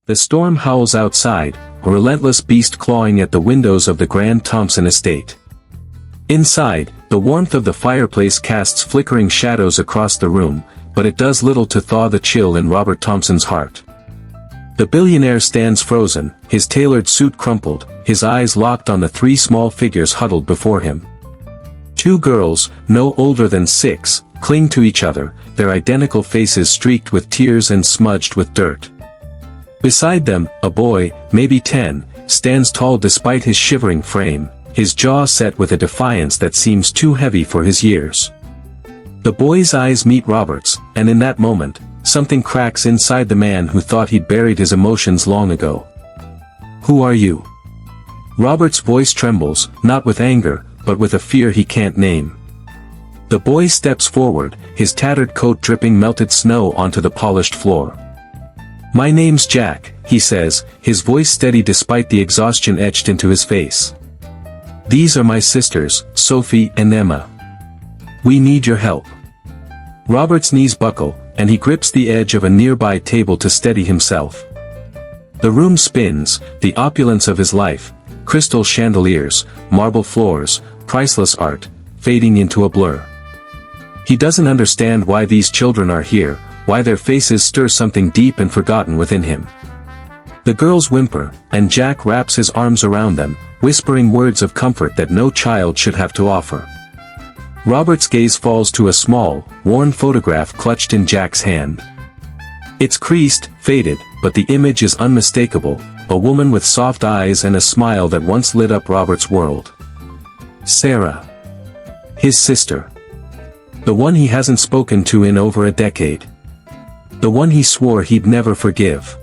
The storm howls outside, a relentless beast clawing at the windows of the Grand Thompson estate. Inside, the warmth of the fireplace casts flickering shadows across the room, but it does little to thaw the chill in Robert Thompson's heart. The billionaire stands frozen, his tailored suit crumpled, his eyes locked on the three small figures huddled before him. Two girls, no older than 6, cling to each other, their identical faces streaked with tears and smudged with dirt. Beside them, a boy, maybe 10, stands tall despite his shivering frame, his jaw set with a defiance that seems too heavy for his years. The boy's eyes meet Robert's, and in that moment, something cracks inside the man who thought he'd buried his emotions long ago. "Who are you?" Robert's voice trembles, not with anger, but with a fear he can't name. The boy steps forward, his tattered coat dripping melted snow onto the polished floor. "My name's Jack," he says, his voice steady despite the exhaustion etched into his face. "These are my sisters, Sophie and Emma. We need your help." Robert's knees buckle, and he grips the edge of a nearby table to steady himself. The room spins, the opulence of his life, crystal chandeliers, marble floors, priceless art, fading into a blur. He doesn't understand why these children are here, why their faces stir something deep and forgotten within him. The girls whimper, and Jack wraps his arms around them, whispering words of comfort that no child should have to offer. Robert's gaze falls to a small, worn photograph clutched in Jack's hand. It's creased, faded, but the image is unmistakable, a woman with soft eyes and a smile that once lit up Robert's world. Sarah. His sister. The one he hasn't spoken to in over a decade. The one he swore he'd never forgive.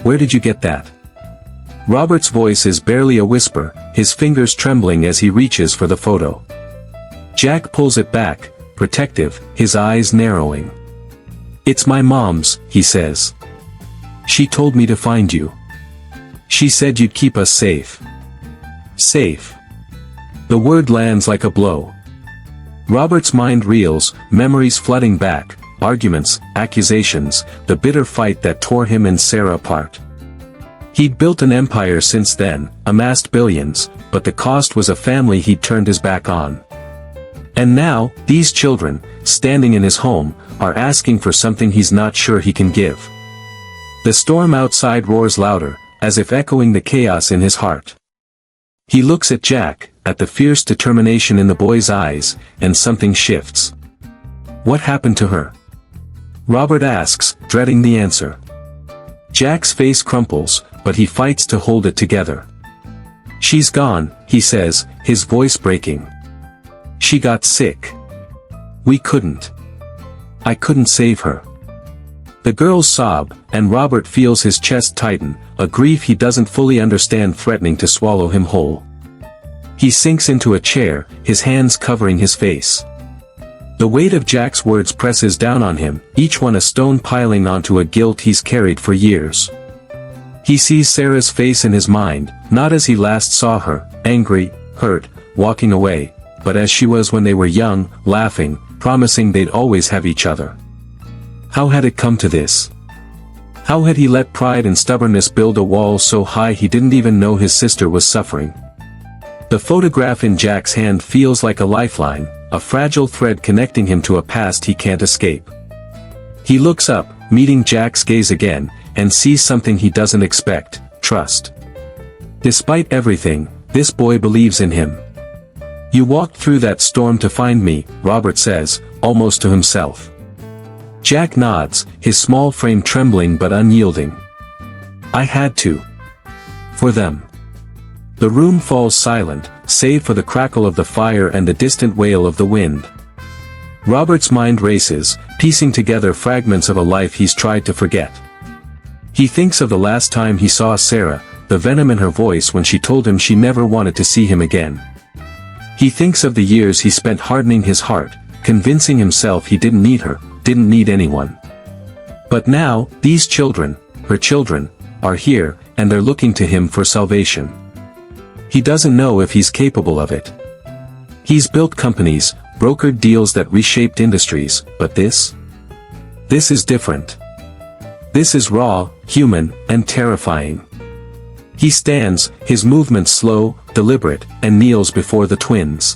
"Where did you get that?" Robert's voice is barely a whisper, his fingers trembling as he reaches for the photo. Jack pulls it back, protective, his eyes narrowing. "It's my mom's," he says. "She told me to find you. She said you'd keep us safe." Safe. The word lands like a blow. Robert's mind reels, memories flooding back, arguments, accusations, the bitter fight that tore him and Sarah apart. He'd built an empire since then, amassed billions, but the cost was a family he'd turned his back on. And now, these children, standing in his home, are asking for something he's not sure he can give. The storm outside roars louder, as if echoing the chaos in his heart. He looks at Jack, at the fierce determination in the boy's eyes, and something shifts. "What happened to her?" Robert asks, dreading the answer. Jack's face crumples, but he fights to hold it together. "She's gone," he says, his voice breaking. "She got sick. We couldn't. I couldn't save her." The girls sob, and Robert feels his chest tighten, a grief he doesn't fully understand threatening to swallow him whole. He sinks into a chair, his hands covering his face. The weight of Jack's words presses down on him, each one a stone piling onto a guilt he's carried for years. He sees Sarah's face in his mind, not as he last saw her, angry, hurt, walking away, but as she was when they were young, laughing, promising they'd always have each other. How had it come to this? How had he let pride and stubbornness build a wall so high he didn't even know his sister was suffering? The photograph in Jack's hand feels like a lifeline, a fragile thread connecting him to a past he can't escape. He looks up, meeting Jack's gaze again, and sees something he doesn't expect: trust. Despite everything, this boy believes in him. "You walked through that storm to find me," Robert says, almost to himself. Jack nods, his small frame trembling but unyielding. "I had to. For them." The room falls silent, save for the crackle of the fire and the distant wail of the wind. Robert's mind races, piecing together fragments of a life he's tried to forget. He thinks of the last time he saw Sarah, the venom in her voice when she told him she never wanted to see him again. He thinks of the years he spent hardening his heart, convincing himself he didn't need her, didn't need anyone. But now, these children, her children, are here, and they're looking to him for salvation. He doesn't know if he's capable of it. He's built companies, brokered deals that reshaped industries, but this? This is different. This is raw, human, and terrifying. He stands, his movements slow, deliberate, and kneels before the twins.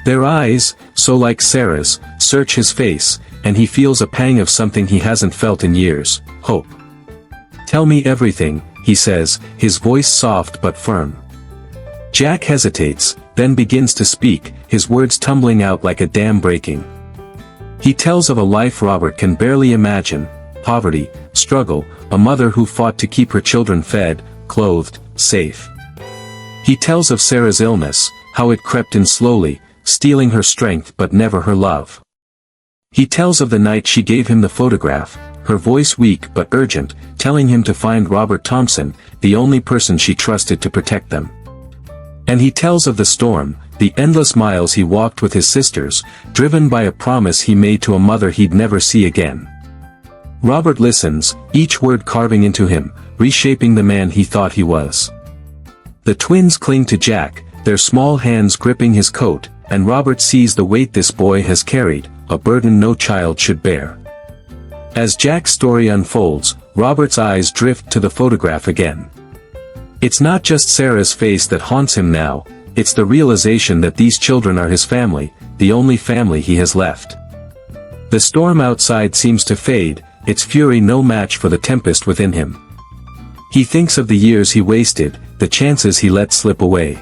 Their eyes, so like Sarah's, search his face, and he feels a pang of something he hasn't felt in years: hope. "Tell me everything," he says, his voice soft but firm. Jack hesitates, then begins to speak, his words tumbling out like a dam breaking. He tells of a life Robert can barely imagine: poverty, struggle, a mother who fought to keep her children fed, clothed, safe. He tells of Sarah's illness, how it crept in slowly, stealing her strength but never her love. He tells of the night she gave him the photograph, her voice weak but urgent, telling him to find Robert Thompson, the only person she trusted to protect them. And he tells of the storm, the endless miles he walked with his sisters, driven by a promise he made to a mother he'd never see again. Robert listens, each word carving into him, reshaping the man he thought he was. The twins cling to Jack, their small hands gripping his coat, and Robert sees the weight this boy has carried, a burden no child should bear. As Jack's story unfolds, Robert's eyes drift to the photograph again. It's not just Sarah's face that haunts him now, it's the realization that these children are his family, the only family he has left. The storm outside seems to fade, its fury no match for the tempest within him. He thinks of the years he wasted, the chances he let slip away.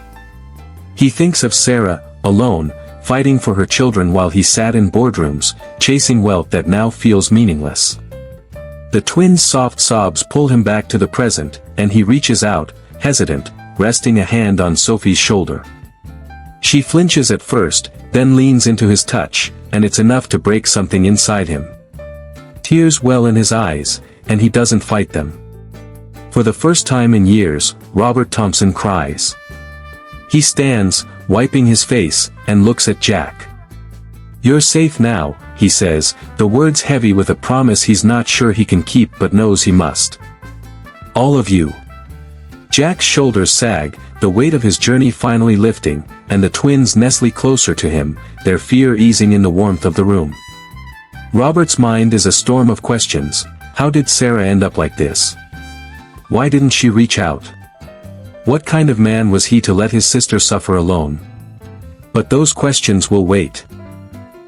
He thinks of Sarah, alone, fighting for her children while he sat in boardrooms, chasing wealth that now feels meaningless. The twins' soft sobs pull him back to the present, and he reaches out, hesitant, resting a hand on Sophie's shoulder. She flinches at first, then leans into his touch, and it's enough to break something inside him. Tears well in his eyes, and he doesn't fight them. For the first time in years, Robert Thompson cries. He stands, wiping his face, and looks at Jack. "You're safe now," he says, the words heavy with a promise he's not sure he can keep but knows he must. "All of you." Jack's shoulders sag, the weight of his journey finally lifting, and the twins nestle closer to him, their fear easing in the warmth of the room. Robert's mind is a storm of questions. How did Sarah end up like this? Why didn't she reach out? What kind of man was he to let his sister suffer alone? But those questions will wait.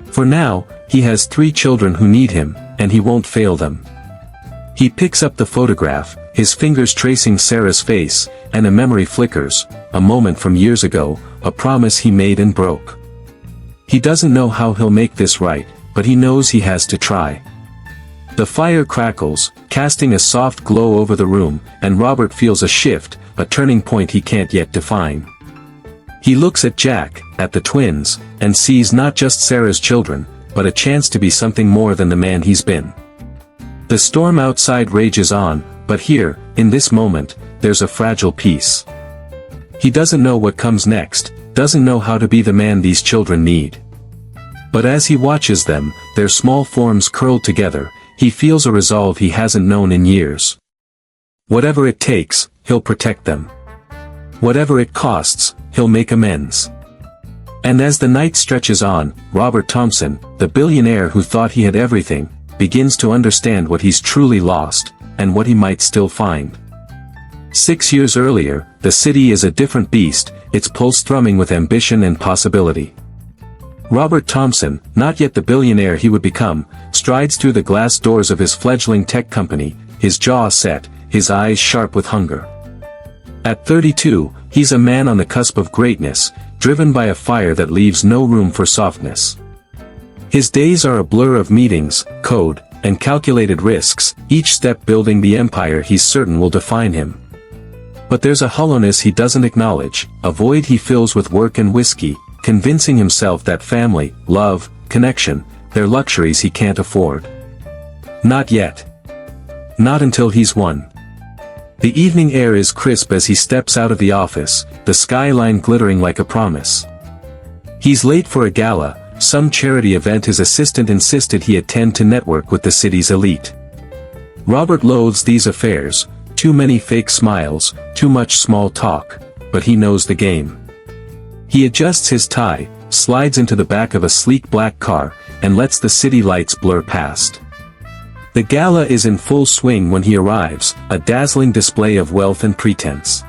For now, he has 3 children who need him, and he won't fail them. He picks up the photograph, his fingers tracing Sarah's face, and a memory flickers, a moment from years ago, a promise he made and broke. He doesn't know how he'll make this right, but he knows he has to try. The fire crackles, casting a soft glow over the room, and Robert feels a shift, a turning point he can't yet define. He looks at Jack, at the twins, and sees not just Sarah's children, but a chance to be something more than the man he's been. The storm outside rages on, but here, in this moment, there's a fragile peace. He doesn't know what comes next, doesn't know how to be the man these children need. But as he watches them, their small forms curled together, he feels a resolve he hasn't known in years. Whatever it takes, he'll protect them. Whatever it costs, he'll make amends. And as the night stretches on, Robert Thompson, the billionaire who thought he had everything, begins to understand what he's truly lost, and what he might still find. 6 years earlier, the city is a different beast, its pulse thrumming with ambition and possibility. Robert Thompson, not yet the billionaire he would become, strides through the glass doors of his fledgling tech company, his jaw set, his eyes sharp with hunger. At 32, he's a man on the cusp of greatness, driven by a fire that leaves no room for softness. His days are a blur of meetings, code, and calculated risks, each step building the empire he's certain will define him. But there's a hollowness he doesn't acknowledge, a void he fills with work and whiskey, convincing himself that family, love, connection, they're luxuries he can't afford. Not yet. Not until he's won. The evening air is crisp as he steps out of the office, the skyline glittering like a promise. He's late for a gala, some charity event his assistant insisted he attend to network with the city's elite. Robert loathes these affairs, too many fake smiles, too much small talk, but he knows the game. He adjusts his tie, slides into the back of a sleek black car, and lets the city lights blur past. The gala is in full swing when he arrives, a dazzling display of wealth and pretense.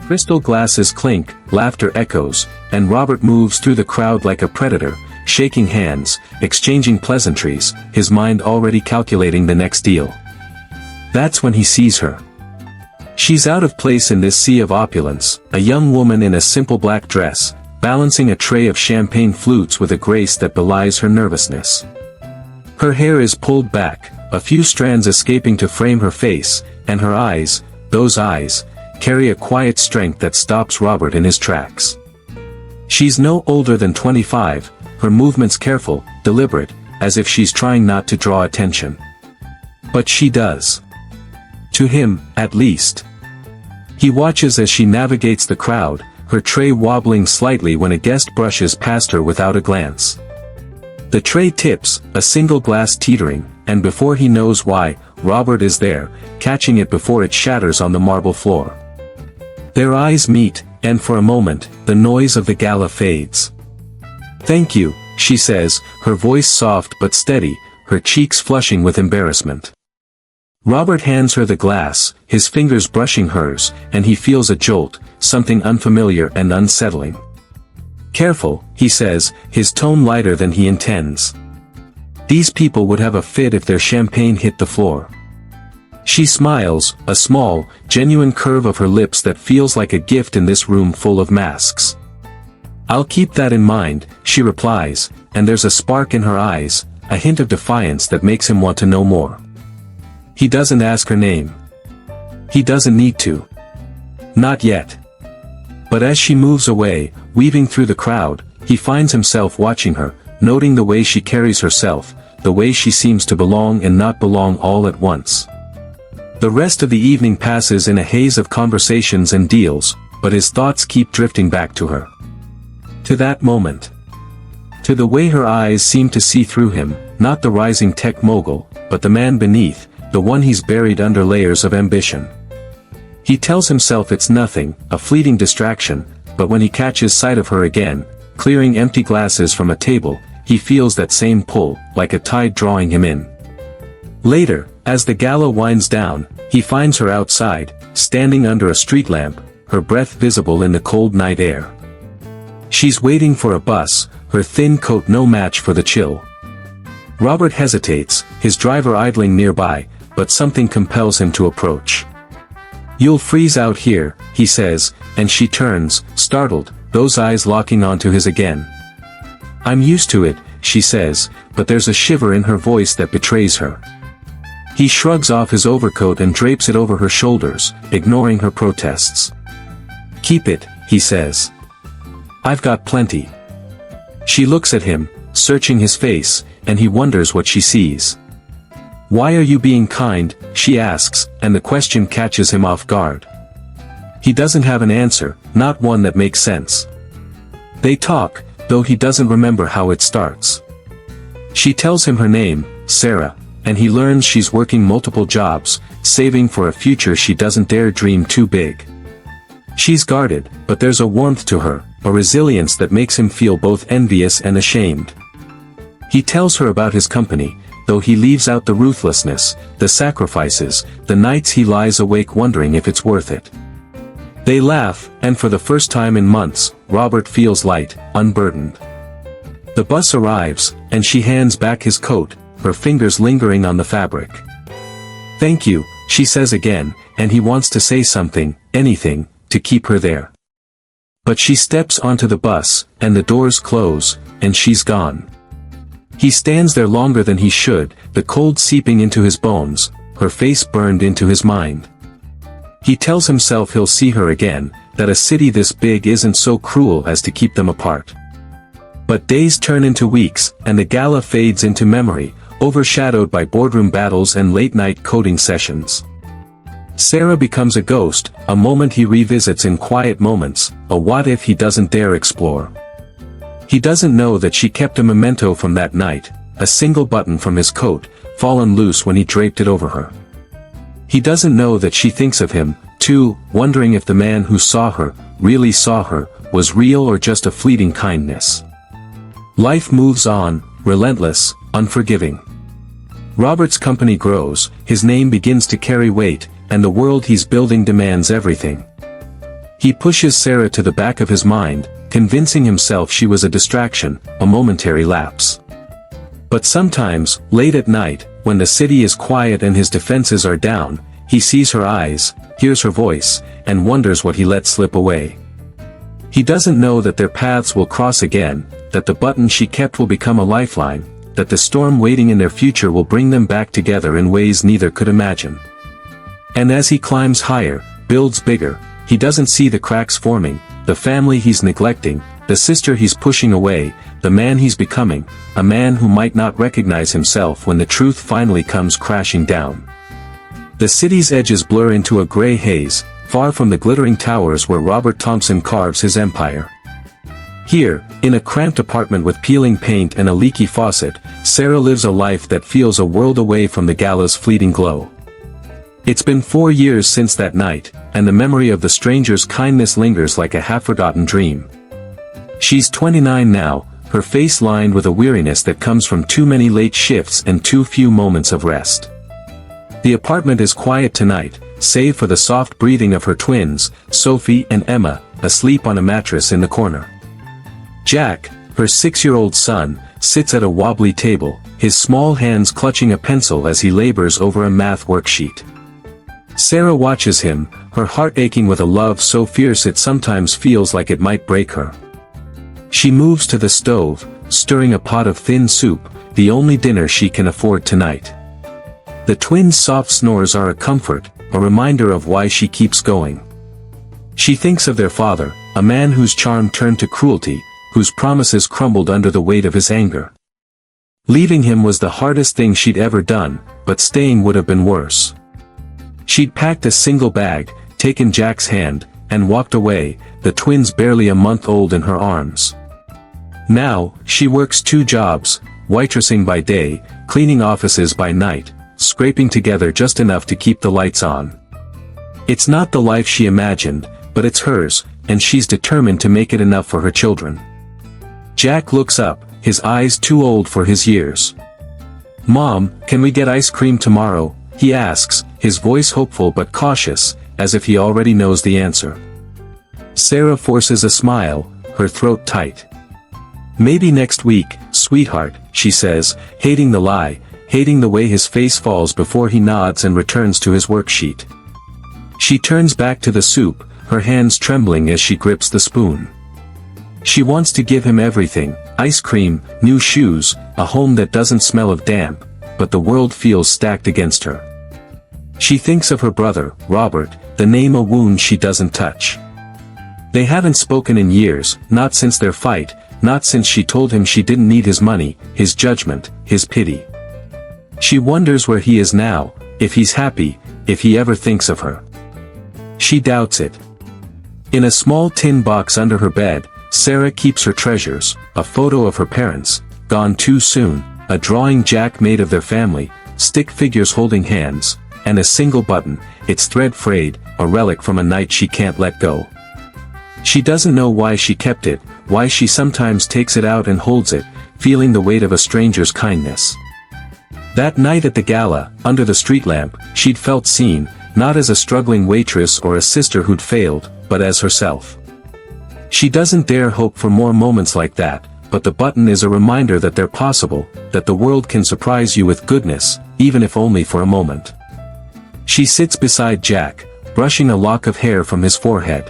Crystal glasses clink, laughter echoes, and Robert moves through the crowd like a predator, shaking hands, exchanging pleasantries, his mind already calculating the next deal. That's when he sees her. She's out of place in this sea of opulence, a young woman in a simple black dress, balancing a tray of champagne flutes with a grace that belies her nervousness. Her hair is pulled back, a few strands escaping to frame her face, and her eyes, those eyes, carry a quiet strength that stops Robert in his tracks. She's no older than 25, her movements careful, deliberate, as if she's trying not to draw attention. But she does. To him, at least. He watches as she navigates the crowd, her tray wobbling slightly when a guest brushes past her without a glance. The tray tips, a single glass teetering, and before he knows why, Robert is there, catching it before it shatters on the marble floor. Their eyes meet, and for a moment, the noise of the gala fades. "Thank you," she says, her voice soft but steady, her cheeks flushing with embarrassment. Robert hands her the glass, his fingers brushing hers, and he feels a jolt, something unfamiliar and unsettling. "Careful," he says, his tone lighter than he intends. "These people would have a fit if their champagne hit the floor." She smiles, a small, genuine curve of her lips that feels like a gift in this room full of masks. "I'll keep that in mind," she replies, and there's a spark in her eyes, a hint of defiance that makes him want to know more. He doesn't ask her name. He doesn't need to. Not yet. But as she moves away, weaving through the crowd, he finds himself watching her, noting the way she carries herself, the way she seems to belong and not belong all at once. The rest of the evening passes in a haze of conversations and deals, but his thoughts keep drifting back to her. To that moment. To the way her eyes seem to see through him, not the rising tech mogul, but the man beneath, the one he's buried under layers of ambition. He tells himself it's nothing, a fleeting distraction, but when he catches sight of her again, clearing empty glasses from a table, he feels that same pull, like a tide drawing him in. Later, as the gala winds down, he finds her outside, standing under a street lamp, her breath visible in the cold night air. She's waiting for a bus, her thin coat no match for the chill. Robert hesitates, his driver idling nearby, but something compels him to approach. "You'll freeze out here," he says, and she turns, startled, those eyes locking onto his again. "I'm used to it," she says, but there's a shiver in her voice that betrays her. He shrugs off his overcoat and drapes it over her shoulders, ignoring her protests. "Keep it," he says. "I've got plenty." She looks at him, searching his face, and he wonders what she sees. "Why are you being kind?" she asks, and the question catches him off guard. He doesn't have an answer, not one that makes sense. They talk, though he doesn't remember how it starts. She tells him her name, Sarah, and he learns she's working multiple jobs, saving for a future she doesn't dare dream too big. She's guarded, but there's a warmth to her, a resilience that makes him feel both envious and ashamed. He tells her about his company, though he leaves out the ruthlessness, the sacrifices, the nights he lies awake wondering if it's worth it. They laugh, and for the first time in months, Robert feels light, unburdened. The bus arrives, and she hands back his coat, her fingers lingering on the fabric. "Thank you," she says again, and he wants to say something, anything, to keep her there. But she steps onto the bus, and the doors close, and she's gone. He stands there longer than he should, the cold seeping into his bones, her face burned into his mind. He tells himself he'll see her again, that a city this big isn't so cruel as to keep them apart. But days turn into weeks, and the gala fades into memory, overshadowed by boardroom battles and late-night coding sessions. Sarah becomes a ghost, a moment he revisits in quiet moments, a what-if he doesn't dare explore. He doesn't know that she kept a memento from that night, a single button from his coat, fallen loose when he draped it over her. He doesn't know that she thinks of him, 2. Wondering if the man who saw her, really saw her, was real or just a fleeting kindness. Life moves on, relentless, unforgiving. Robert's company grows, his name begins to carry weight, and the world he's building demands everything. He pushes Sarah to the back of his mind, convincing himself she was a distraction, a momentary lapse. But sometimes, late at night, when the city is quiet and his defenses are down, he sees her eyes, hears her voice, and wonders what he let slip away. He doesn't know that their paths will cross again, that the button she kept will become a lifeline, that the storm waiting in their future will bring them back together in ways neither could imagine. And as he climbs higher, builds bigger, he doesn't see the cracks forming, the family he's neglecting, the sister he's pushing away, the man he's becoming, a man who might not recognize himself when the truth finally comes crashing down. The city's edges blur into a gray haze, far from the glittering towers where Robert Thompson carves his empire. Here, in a cramped apartment with peeling paint and a leaky faucet, Sarah lives a life that feels a world away from the gala's fleeting glow. It's been 4 years since that night, and the memory of the stranger's kindness lingers like a half-forgotten dream. She's 29 now, her face lined with a weariness that comes from too many late shifts and too few moments of rest. The apartment is quiet tonight, save for the soft breathing of her twins, Sophie and Emma, asleep on a mattress in the corner. Jack, her 6-year-old son, sits at a wobbly table, his small hands clutching a pencil as he labors over a math worksheet. Sarah watches him, her heart aching with a love so fierce it sometimes feels like it might break her. She moves to the stove, stirring a pot of thin soup, the only dinner she can afford tonight. The twins' soft snores are a comfort, a reminder of why she keeps going. She thinks of their father, a man whose charm turned to cruelty, whose promises crumbled under the weight of his anger. Leaving him was the hardest thing she'd ever done, but staying would have been worse. She'd packed a single bag, taken Jack's hand, and walked away, the twins barely a month old in her arms. Now, she works 2 jobs, waitressing by day, cleaning offices by night, scraping together just enough to keep the lights on. It's not the life she imagined, but it's hers, and she's determined to make it enough for her children. Jack looks up, his eyes too old for his years. "Mom, can we get ice cream tomorrow?" he asks, his voice hopeful but cautious, as if he already knows the answer. Sarah forces a smile, her throat tight. "Maybe next week, sweetheart," she says, hating the lie, hating the way his face falls before he nods and returns to his worksheet. She turns back to the soup, her hands trembling as she grips the spoon. She wants to give him everything, ice cream, new shoes, a home that doesn't smell of damp, but the world feels stacked against her. She thinks of her brother, Robert, the name a wound she doesn't touch. They haven't spoken in years, not since their fight, not since she told him she didn't need his money, his judgment, his pity. She wonders where he is now, if he's happy, if he ever thinks of her. She doubts it. In a small tin box under her bed, Sarah keeps her treasures, a photo of her parents, gone too soon, a drawing Jack made of their family, stick figures holding hands, and a single button, its thread frayed, a relic from a night she can't let go. She doesn't know why she kept it, why she sometimes takes it out and holds it, feeling the weight of a stranger's kindness. That night at the gala, under the street lamp, she'd felt seen, not as a struggling waitress or a sister who'd failed, but as herself. She doesn't dare hope for more moments like that, but the button is a reminder that they're possible, that the world can surprise you with goodness, even if only for a moment. She sits beside Jack, brushing a lock of hair from his forehead.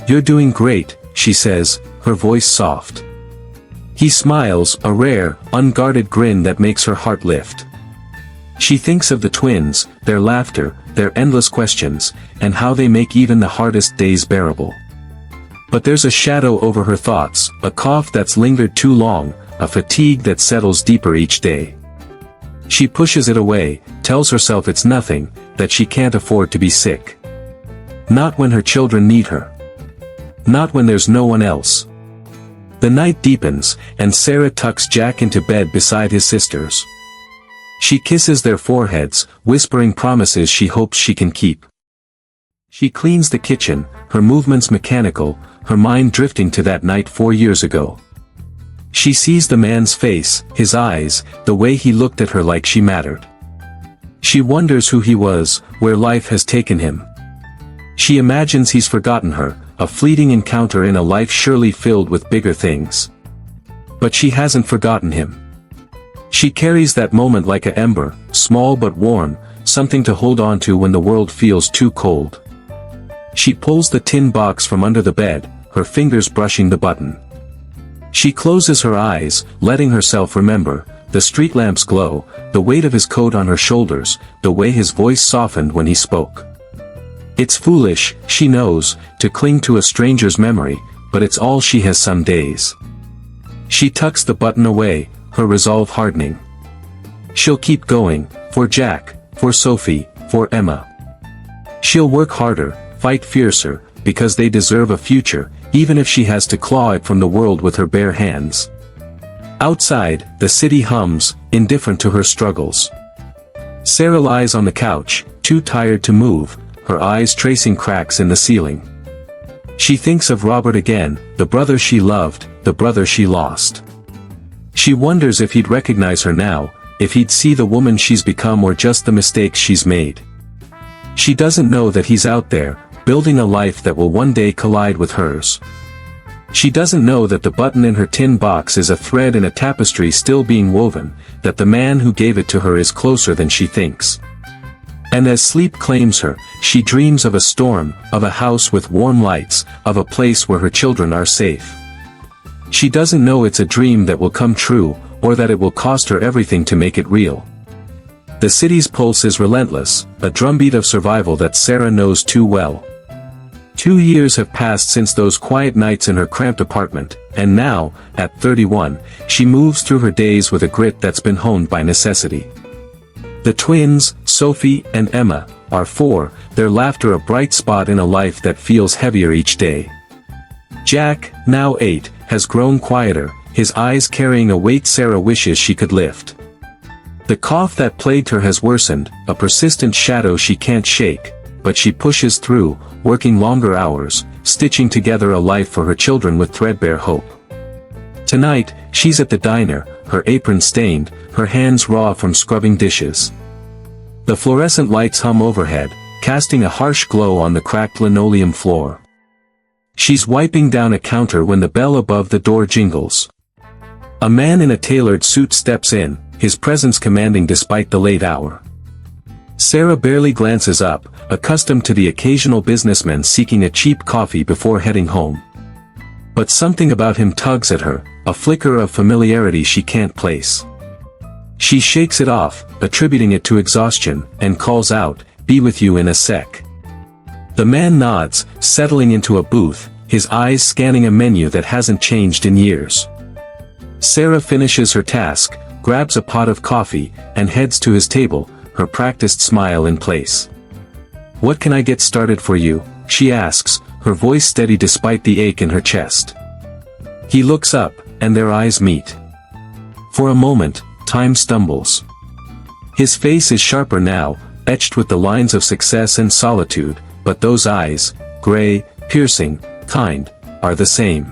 "You're doing great," she says, her voice soft. He smiles, a rare, unguarded grin that makes her heart lift. She thinks of the twins, their laughter, their endless questions, and how they make even the hardest days bearable. But there's a shadow over her thoughts, a cough that's lingered too long, a fatigue that settles deeper each day. She pushes it away, tells herself it's nothing, that she can't afford to be sick. Not when her children need her. Not when there's no one else. The night deepens, and Sarah tucks Jack into bed beside his sisters. She kisses their foreheads, whispering promises she hopes she can keep. She cleans the kitchen, her movements mechanical, her mind drifting to that night 4 years ago. She sees the man's face, his eyes, the way he looked at her like she mattered. She wonders who he was, where life has taken him. She imagines he's forgotten her, a fleeting encounter in a life surely filled with bigger things. But she hasn't forgotten him. She carries that moment like an ember, small but warm, something to hold on to when the world feels too cold. She pulls the tin box from under the bed, her fingers brushing the button. She closes her eyes, letting herself remember, the street lamp's glow, the weight of his coat on her shoulders, the way his voice softened when he spoke. It's foolish, she knows, to cling to a stranger's memory, but it's all she has some days. She tucks the button away, her resolve hardening. She'll keep going, for Jack, for Sophie, for Emma. She'll work harder, fight fiercer, because they deserve a future, even if she has to claw it from the world with her bare hands. Outside, the city hums, indifferent to her struggles. Sarah lies on the couch, too tired to move, her eyes tracing cracks in the ceiling. She thinks of Robert again, the brother she loved, the brother she lost. She wonders if he'd recognize her now, if he'd see the woman she's become or just the mistakes she's made. She doesn't know that he's out there, building a life that will one day collide with hers. She doesn't know that the button in her tin box is a thread in a tapestry still being woven, that the man who gave it to her is closer than she thinks. And as sleep claims her, she dreams of a storm, of a house with warm lights, of a place where her children are safe. She doesn't know it's a dream that will come true, or that it will cost her everything to make it real. The city's pulse is relentless, a drumbeat of survival that Sarah knows too well. 2 years have passed since those quiet nights in her cramped apartment, and now, at 31, she moves through her days with a grit that's been honed by necessity. The twins, Sophie and Emma, are 4, their laughter a bright spot in a life that feels heavier each day. Jack, now 8, has grown quieter, his eyes carrying a weight Sarah wishes she could lift. The cough that plagued her has worsened, a persistent shadow she can't shake, but she pushes through, working longer hours, stitching together a life for her children with threadbare hope. Tonight, she's at the diner, her apron stained, her hands raw from scrubbing dishes. The fluorescent lights hum overhead, casting a harsh glow on the cracked linoleum floor. She's wiping down a counter when the bell above the door jingles. A man in a tailored suit steps in, his presence commanding despite the late hour. Sarah barely glances up, accustomed to the occasional businessman seeking a cheap coffee before heading home. But something about him tugs at her, a flicker of familiarity she can't place. She shakes it off, attributing it to exhaustion, and calls out, "Be with you in a sec." The man nods, settling into a booth, his eyes scanning a menu that hasn't changed in years. Sarah finishes her task, grabs a pot of coffee, and heads to his table, her practiced smile in place. "What can I get started for you?" she asks, her voice steady despite the ache in her chest. He looks up, and their eyes meet. For a moment, time stumbles. His face is sharper now, etched with the lines of success and solitude, but those eyes, gray, piercing, kind, are the same.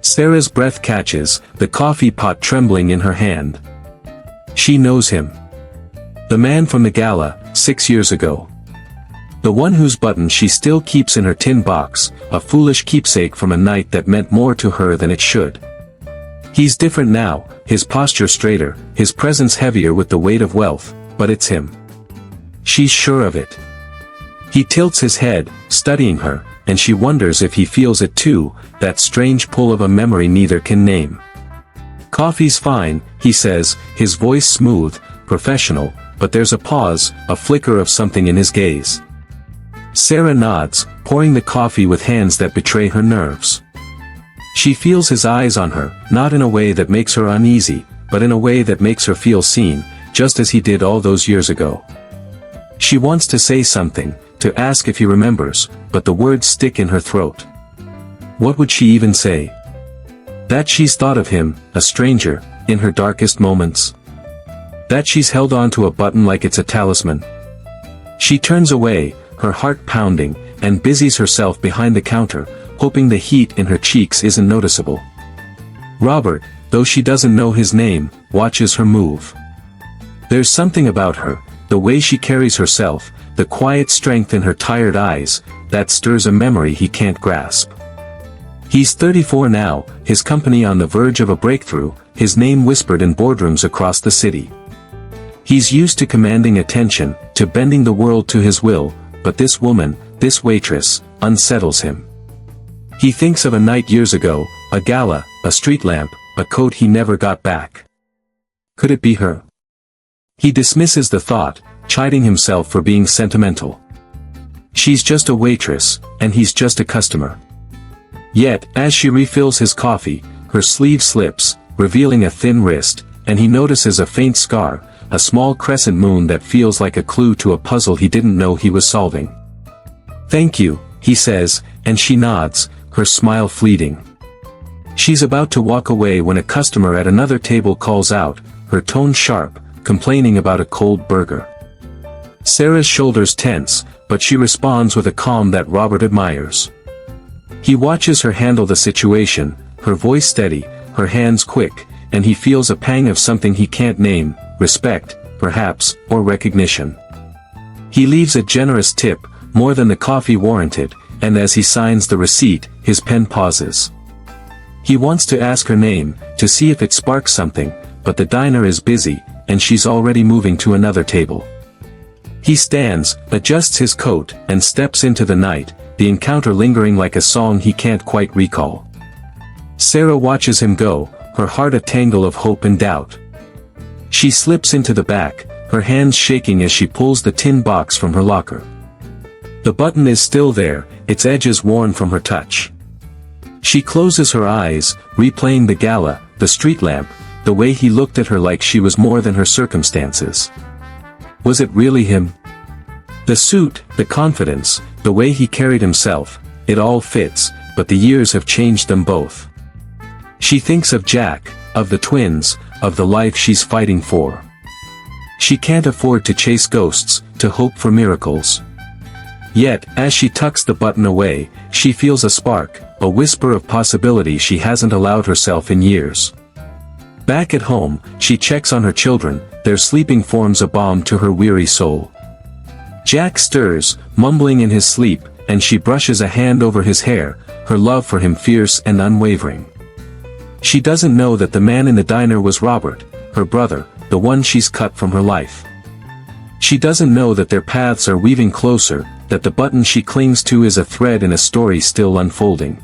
Sarah's breath catches, the coffee pot trembling in her hand. She knows him. The man from the gala, 6 years ago. The one whose button she still keeps in her tin box, a foolish keepsake from a night that meant more to her than it should. He's different now, his posture straighter, his presence heavier with the weight of wealth, but it's him. She's sure of it. He tilts his head, studying her, and she wonders if he feels it too, that strange pull of a memory neither can name. "Coffee's fine," he says, his voice smooth, professional, but there's a pause, a flicker of something in his gaze. Sarah nods, pouring the coffee with hands that betray her nerves. She feels his eyes on her, not in a way that makes her uneasy, but in a way that makes her feel seen, just as he did all those years ago. She wants to say something, to ask if he remembers, but the words stick in her throat. What would she even say? That she's thought of him, a stranger, in her darkest moments? That she's held on to a button like it's a talisman? She turns away, her heart pounding, and busies herself behind the counter, hoping the heat in her cheeks isn't noticeable. Robert, though she doesn't know his name, watches her move. There's something about her, the way she carries herself, the quiet strength in her tired eyes, that stirs a memory he can't grasp. He's 34 now, his company on the verge of a breakthrough, his name whispered in boardrooms across the city. He's used to commanding attention, to bending the world to his will, but this woman, this waitress, unsettles him. He thinks of a night years ago, a gala, a street lamp, a coat he never got back. Could it be her? He dismisses the thought, chiding himself for being sentimental. She's just a waitress, and he's just a customer. Yet, as she refills his coffee, her sleeve slips, revealing a thin wrist, and he notices a faint scar, a small crescent moon that feels like a clue to a puzzle he didn't know he was solving. "Thank you," he says, and she nods, her smile fleeting. She's about to walk away when a customer at another table calls out, her tone sharp, complaining about a cold burger. Sarah's shoulders tense, but she responds with a calm that Robert admires. He watches her handle the situation, her voice steady, her hands quick, and he feels a pang of something he can't name, respect, perhaps, or recognition. He leaves a generous tip, more than the coffee warranted, and as he signs the receipt, his pen pauses. He wants to ask her name, to see if it sparks something, but the diner is busy, and she's already moving to another table. He stands, adjusts his coat, and steps into the night, the encounter lingering like a song he can't quite recall. Sarah watches him go, her heart a tangle of hope and doubt. She slips into the back, her hands shaking as she pulls the tin box from her locker. The button is still there, its edges worn from her touch. She closes her eyes, replaying the gala, the street lamp, the way he looked at her like she was more than her circumstances. Was it really him? The suit, the confidence, the way he carried himself, it all fits, but the years have changed them both. She thinks of Jack, of the twins, of the life she's fighting for. She can't afford to chase ghosts, to hope for miracles. Yet, as she tucks the button away, she feels a spark, a whisper of possibility she hasn't allowed herself in years. Back at home, she checks on her children, their sleeping forms a balm to her weary soul. Jack stirs, mumbling in his sleep, and she brushes a hand over his hair, her love for him fierce and unwavering. She doesn't know that the man in the diner was Robert, her brother, the one she's cut from her life. She doesn't know that their paths are weaving closer, that the button she clings to is a thread in a story still unfolding.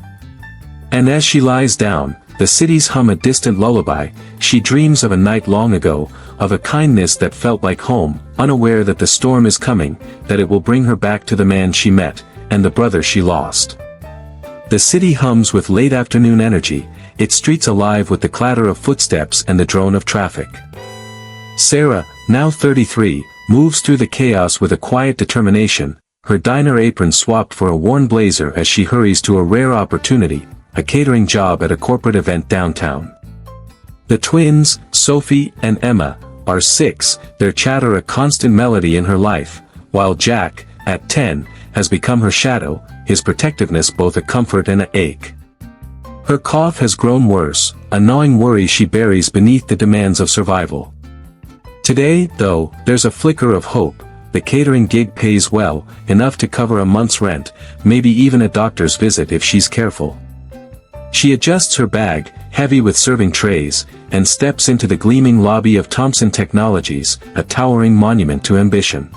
And as she lies down, the cities hum a distant lullaby, she dreams of a night long ago, of a kindness that felt like home, unaware that the storm is coming, that it will bring her back to the man she met, and the brother she lost. The city hums with late afternoon energy, its streets alive with the clatter of footsteps and the drone of traffic. Sarah, now 33, moves through the chaos with a quiet determination, her diner apron swapped for a worn blazer as she hurries to a rare opportunity, a catering job at a corporate event downtown. The twins, Sophie and Emma, are 6, their chatter a constant melody in her life, while Jack, at 10, has become her shadow, his protectiveness both a comfort and an ache. Her cough has grown worse, a gnawing worry she buries beneath the demands of survival. Today, though, there's a flicker of hope. The catering gig pays well, enough to cover a month's rent, maybe even a doctor's visit if she's careful. She adjusts her bag, heavy with serving trays, and steps into the gleaming lobby of Thompson Technologies, a towering monument to ambition.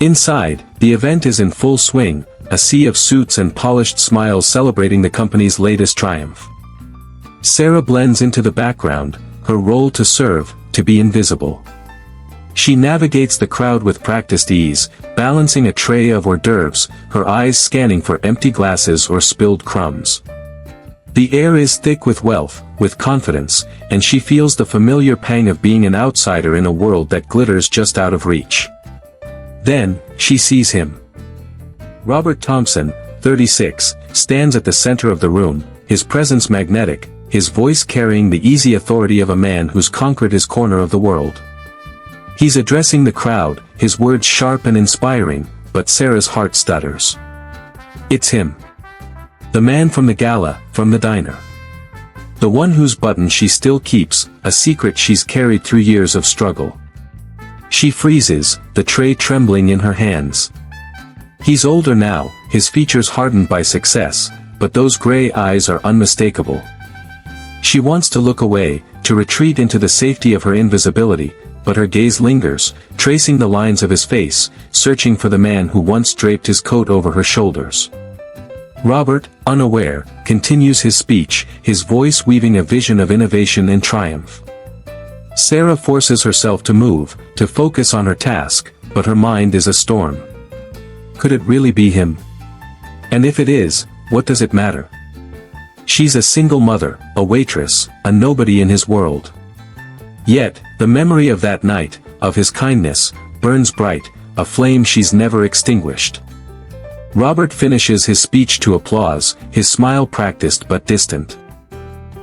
Inside, the event is in full swing, a sea of suits and polished smiles celebrating the company's latest triumph. Sarah blends into the background, her role to serve, to be invisible. She navigates the crowd with practiced ease, balancing a tray of hors d'oeuvres, her eyes scanning for empty glasses or spilled crumbs. The air is thick with wealth, with confidence, and she feels the familiar pang of being an outsider in a world that glitters just out of reach. Then, she sees him. Robert Thompson, 36, stands at the center of the room, his presence magnetic, his voice carrying the easy authority of a man who's conquered his corner of the world. He's addressing the crowd, his words sharp and inspiring, but Sarah's heart stutters. It's him. The man from the gala, from the diner. The one whose button she still keeps, a secret she's carried through years of struggle. She freezes, the tray trembling in her hands. He's older now, his features hardened by success, but those gray eyes are unmistakable. She wants to look away, to retreat into the safety of her invisibility, but her gaze lingers, tracing the lines of his face, searching for the man who once draped his coat over her shoulders. Robert, unaware, continues his speech, his voice weaving a vision of innovation and triumph. Sarah forces herself to move, to focus on her task, but her mind is a storm. Could it really be him? And if it is, what does it matter? She's a single mother, a waitress, a nobody in his world. Yet, the memory of that night, of his kindness, burns bright, a flame she's never extinguished. Robert finishes his speech to applause, his smile practiced but distant.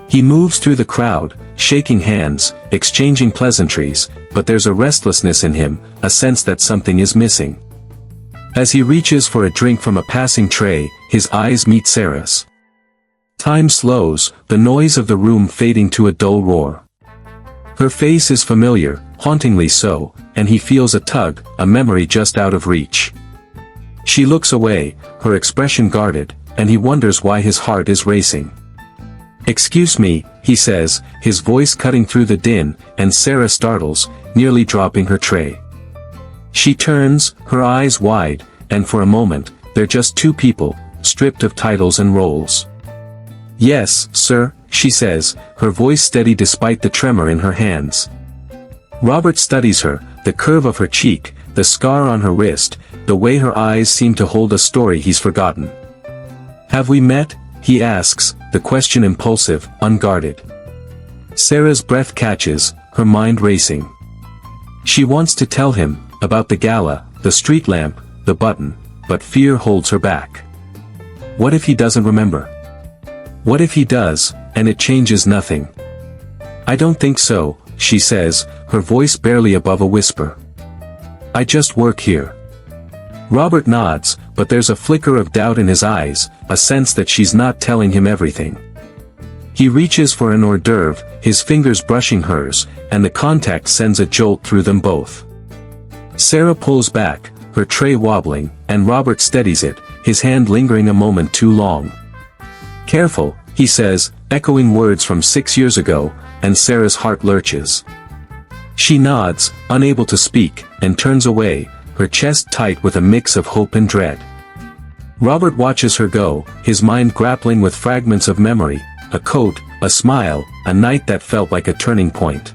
He moves through the crowd, shaking hands, exchanging pleasantries, but there's a restlessness in him, a sense that something is missing. As he reaches for a drink from a passing tray, his eyes meet Sarah's. Time slows, the noise of the room fading to a dull roar. Her face is familiar, hauntingly so, and he feels a tug, a memory just out of reach. She looks away, her expression guarded, and he wonders why his heart is racing. "Excuse me," he says, his voice cutting through the din, and Sarah startles, nearly dropping her tray. She turns, her eyes wide, and for a moment, they're just two people, stripped of titles and roles. "Yes, sir," she says, her voice steady despite the tremor in her hands. Robert studies her, the curve of her cheek, the scar on her wrist, the way her eyes seem to hold a story he's forgotten. "Have we met?" he asks, the question impulsive, unguarded. Sarah's breath catches, her mind racing. She wants to tell him, about the gala, the street lamp, the button, but fear holds her back. What if he doesn't remember? What if he does, and it changes nothing? "I don't think so," she says, her voice barely above a whisper. "I just work here." Robert nods, but there's a flicker of doubt in his eyes, a sense that she's not telling him everything. He reaches for an hors d'oeuvre, his fingers brushing hers, and the contact sends a jolt through them both. Sarah pulls back, her tray wobbling, and Robert steadies it, his hand lingering a moment too long. "Careful," he says, echoing words from 6 years ago, and Sarah's heart lurches. She nods, unable to speak, and turns away, her chest tight with a mix of hope and dread. Robert watches her go, his mind grappling with fragments of memory, a coat, a smile, a night that felt like a turning point.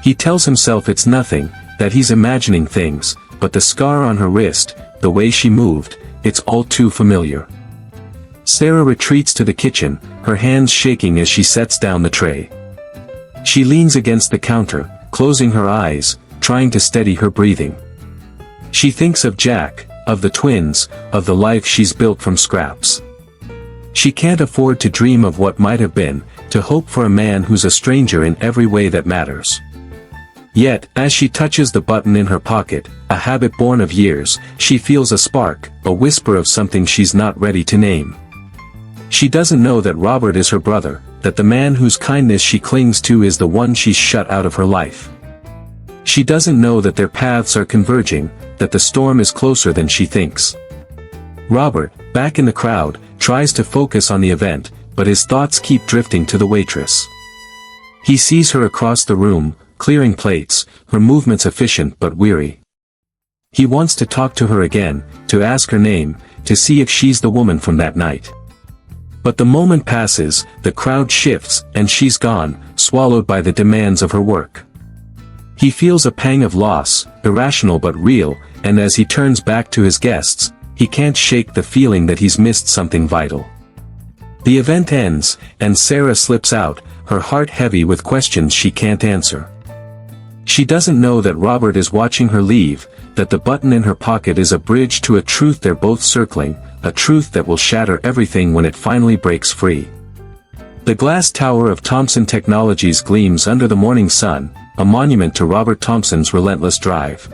He tells himself it's nothing, that he's imagining things, but the scar on her wrist, the way she moved, it's all too familiar. Sarah retreats to the kitchen, her hands shaking as she sets down the tray. She leans against the counter, closing her eyes, trying to steady her breathing. She thinks of Jack, of the twins, of the life she's built from scraps. She can't afford to dream of what might have been, to hope for a man who's a stranger in every way that matters. Yet, as she touches the button in her pocket, a habit born of years, she feels a spark, a whisper of something she's not ready to name. She doesn't know that Robert is her brother, that the man whose kindness she clings to is the one she's shut out of her life. She doesn't know that their paths are converging, that the storm is closer than she thinks. Robert, back in the crowd, tries to focus on the event, but his thoughts keep drifting to the waitress. He sees her across the room, clearing plates, her movements efficient but weary. He wants to talk to her again, to ask her name, to see if she's the woman from that night. But the moment passes, the crowd shifts, and she's gone, swallowed by the demands of her work. He feels a pang of loss, irrational but real, and as he turns back to his guests, he can't shake the feeling that he's missed something vital. The event ends, and Sarah slips out, her heart heavy with questions she can't answer. She doesn't know that Robert is watching her leave, that the button in her pocket is a bridge to a truth they're both circling, a truth that will shatter everything when it finally breaks free. The glass tower of Thompson Technologies gleams under the morning sun, a monument to Robert Thompson's relentless drive.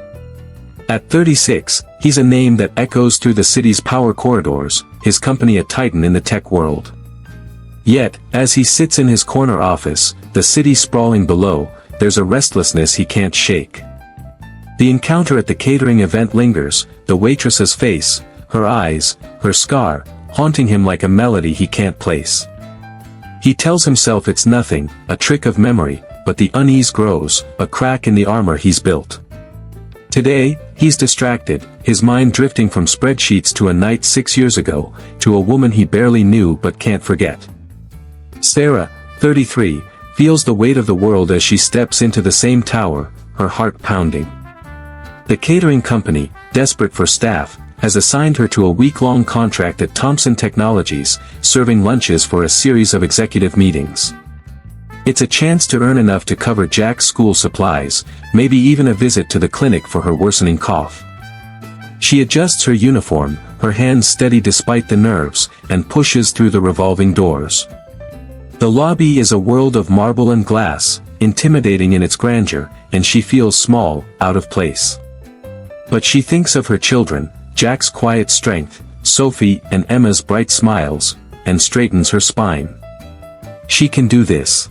At 36, he's a name that echoes through the city's power corridors, his company a titan in the tech world. Yet, as he sits in his corner office, the city sprawling below, there's a restlessness he can't shake. The encounter at the catering event lingers, the waitress's face, her eyes, her scar, haunting him like a melody he can't place. He tells himself it's nothing, a trick of memory, but the unease grows, a crack in the armor he's built. Today, he's distracted, his mind drifting from spreadsheets to a night 6 years ago, to a woman he barely knew but can't forget. Sarah, 33, feels the weight of the world as she steps into the same tower, her heart pounding. The catering company, desperate for staff, has assigned her to a week-long contract at Thompson Technologies, serving lunches for a series of executive meetings. It's a chance to earn enough to cover Jack's school supplies, maybe even a visit to the clinic for her worsening cough. She adjusts her uniform, her hands steady despite the nerves, and pushes through the revolving doors. The lobby is a world of marble and glass, intimidating in its grandeur, and she feels small, out of place. But she thinks of her children, Jack's quiet strength, Sophie and Emma's bright smiles, and straightens her spine. She can do this.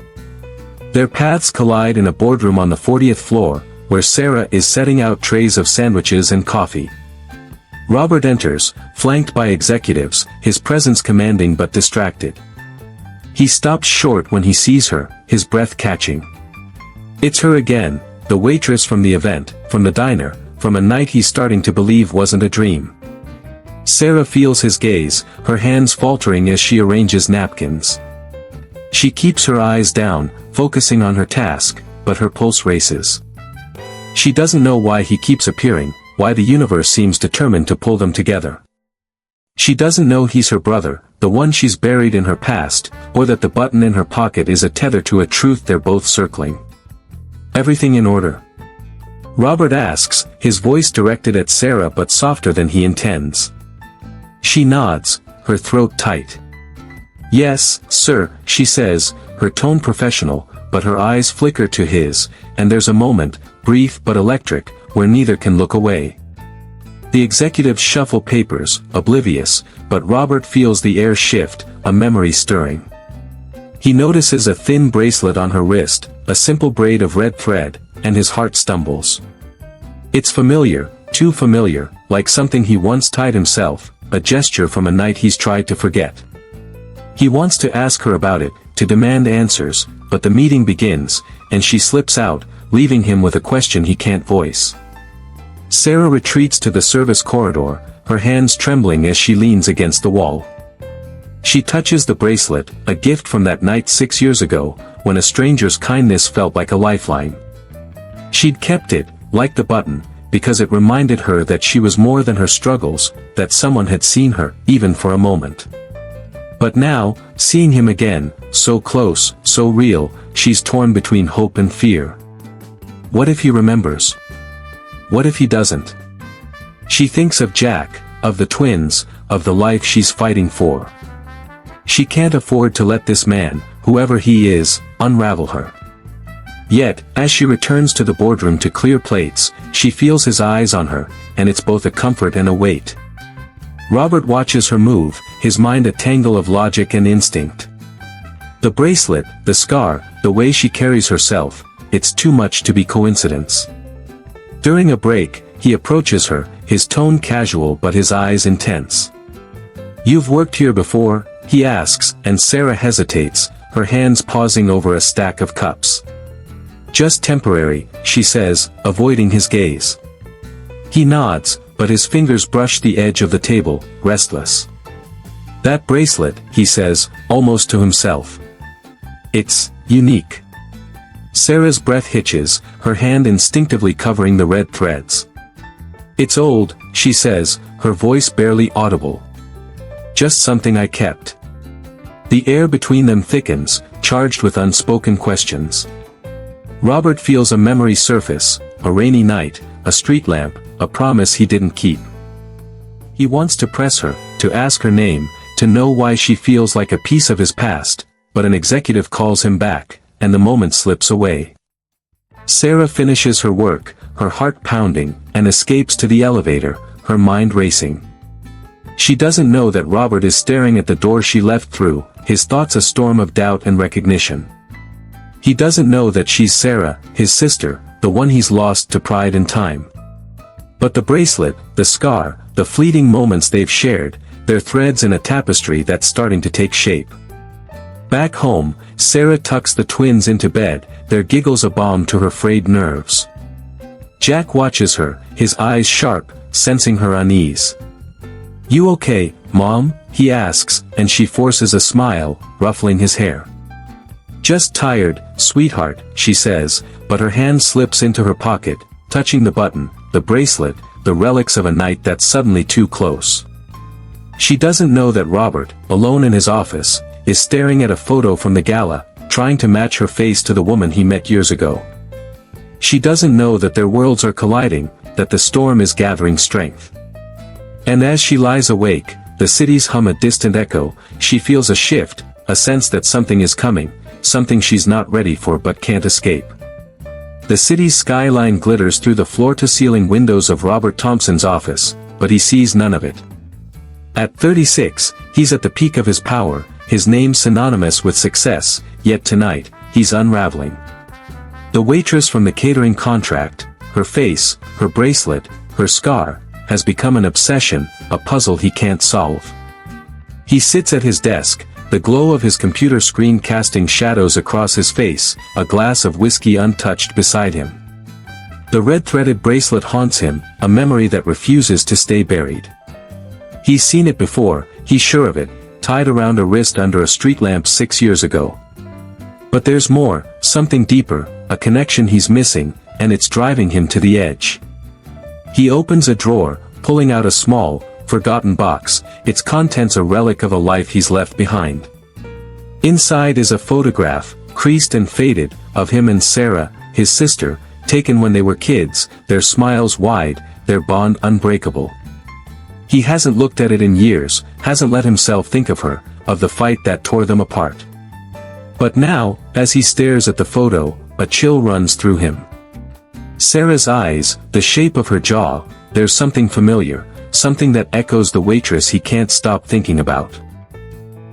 Their paths collide in a boardroom on the 40th floor, where Sarah is setting out trays of sandwiches and coffee. Robert enters, flanked by executives, his presence commanding but distracted. He stops short when he sees her, his breath catching. It's her again, the waitress from the event, from the diner, from a night he's starting to believe wasn't a dream. Sarah feels his gaze, her hands faltering as she arranges napkins. She keeps her eyes down, focusing on her task, but her pulse races. She doesn't know why he keeps appearing, why the universe seems determined to pull them together. She doesn't know he's her brother, the one she's buried in her past, or that the button in her pocket is a tether to a truth they're both circling. Everything in order? Robert asks, his voice directed at Sarah but softer than he intends. She nods, her throat tight. "Yes, sir," she says, her tone professional, but her eyes flicker to his, and there's a moment, brief but electric, where neither can look away. The executives shuffle papers, oblivious, but Robert feels the air shift, a memory stirring. He notices a thin bracelet on her wrist, a simple braid of red thread, and his heart stumbles. It's familiar, too familiar, like something he once tied himself, a gesture from a night he's tried to forget. He wants to ask her about it, to demand answers, but the meeting begins, and she slips out, leaving him with a question he can't voice. Sarah retreats to the service corridor, her hands trembling as she leans against the wall. She touches the bracelet, a gift from that night 6 years ago, when a stranger's kindness felt like a lifeline. She'd kept it, like the button, because it reminded her that she was more than her struggles, that someone had seen her, even for a moment. But now, seeing him again, so close, so real, she's torn between hope and fear. What if he remembers? What if he doesn't? She thinks of Jack, of the twins, of the life she's fighting for. She can't afford to let this man, whoever he is, unravel her. Yet, as she returns to the boardroom to clear plates, she feels his eyes on her, and it's both a comfort and a weight. Robert watches her move, his mind a tangle of logic and instinct. The bracelet, the scar, the way she carries herself, it's too much to be coincidence. During a break, he approaches her, his tone casual but his eyes intense. "You've worked here before?" he asks, and Sarah hesitates, her hands pausing over a stack of cups. "Just temporary," she says, avoiding his gaze. He nods, but his fingers brush the edge of the table, restless. "That bracelet," he says, almost to himself. "It's unique." Sarah's breath hitches, her hand instinctively covering the red threads. "It's old," she says, her voice barely audible. "Just something I kept." The air between them thickens, charged with unspoken questions. Robert feels a memory surface, a rainy night, a street lamp, a promise he didn't keep. He wants to press her, to ask her name, to know why she feels like a piece of his past, but an executive calls him back, and the moment slips away. Sarah finishes her work, her heart pounding, and escapes to the elevator, her mind racing. She doesn't know that Robert is staring at the door she left through, his thoughts a storm of doubt and recognition. He doesn't know that she's Sarah, his sister, the one he's lost to pride and time. But the bracelet, the scar, the fleeting moments they've shared, they're threads in a tapestry that's starting to take shape. Back home, Sarah tucks the twins into bed, their giggles a balm to her frayed nerves. Jack watches her, his eyes sharp, sensing her unease. "You okay, Mom?" he asks, and she forces a smile, ruffling his hair. "Just tired, sweetheart," she says, but her hand slips into her pocket, touching the button, the bracelet, the relics of a night that's suddenly too close. She doesn't know that Robert, alone in his office, is staring at a photo from the gala, trying to match her face to the woman he met years ago. She doesn't know that their worlds are colliding, that the storm is gathering strength. And as she lies awake, the city's hum a distant echo, she feels a shift, a sense that something is coming, something she's not ready for but can't escape. The city's skyline glitters through the floor-to-ceiling windows of Robert Thompson's office, but he sees none of it. At 36, he's at the peak of his power, his name synonymous with success, yet tonight, he's unraveling. The waitress from the catering contract, her face, her bracelet, her scar, has become an obsession, a puzzle he can't solve. He sits at his desk, the glow of his computer screen casting shadows across his face, a glass of whiskey untouched beside him. The red-threaded bracelet haunts him, a memory that refuses to stay buried. He's seen it before, he's sure of it, tied around a wrist under a street lamp 6 years ago. But there's more, something deeper, a connection he's missing, and it's driving him to the edge. He opens a drawer, pulling out a small, forgotten box, its contents a relic of a life he's left behind. Inside is a photograph, creased and faded, of him and Sarah, his sister, taken when they were kids, their smiles wide, their bond unbreakable. He hasn't looked at it in years, hasn't let himself think of her, of the fight that tore them apart. But now, as he stares at the photo, a chill runs through him. Sarah's eyes, the shape of her jaw, there's something familiar, something that echoes the waitress he can't stop thinking about.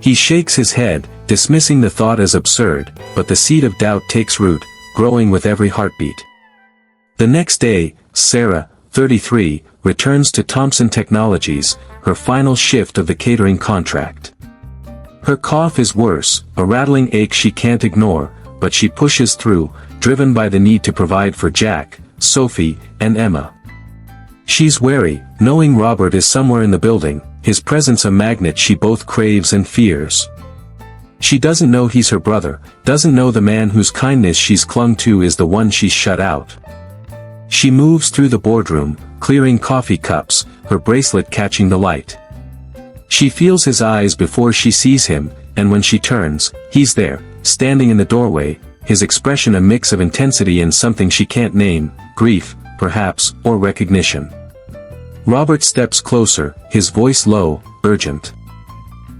He shakes his head, dismissing the thought as absurd, but the seed of doubt takes root, growing with every heartbeat. The next day, Sarah, 33, returns to Thompson Technologies, her final shift of the catering contract. Her cough is worse, a rattling ache she can't ignore, but she pushes through, driven by the need to provide for Jack, Sophie, and Emma. She's wary, knowing Robert is somewhere in the building, his presence a magnet she both craves and fears. She doesn't know he's her brother, doesn't know the man whose kindness she's clung to is the one she's shut out. She moves through the boardroom, clearing coffee cups, her bracelet catching the light. She feels his eyes before she sees him, and when she turns, he's there, standing in the doorway, his expression a mix of intensity and something she can't name, grief, perhaps, or recognition. Robert steps closer, his voice low, urgent.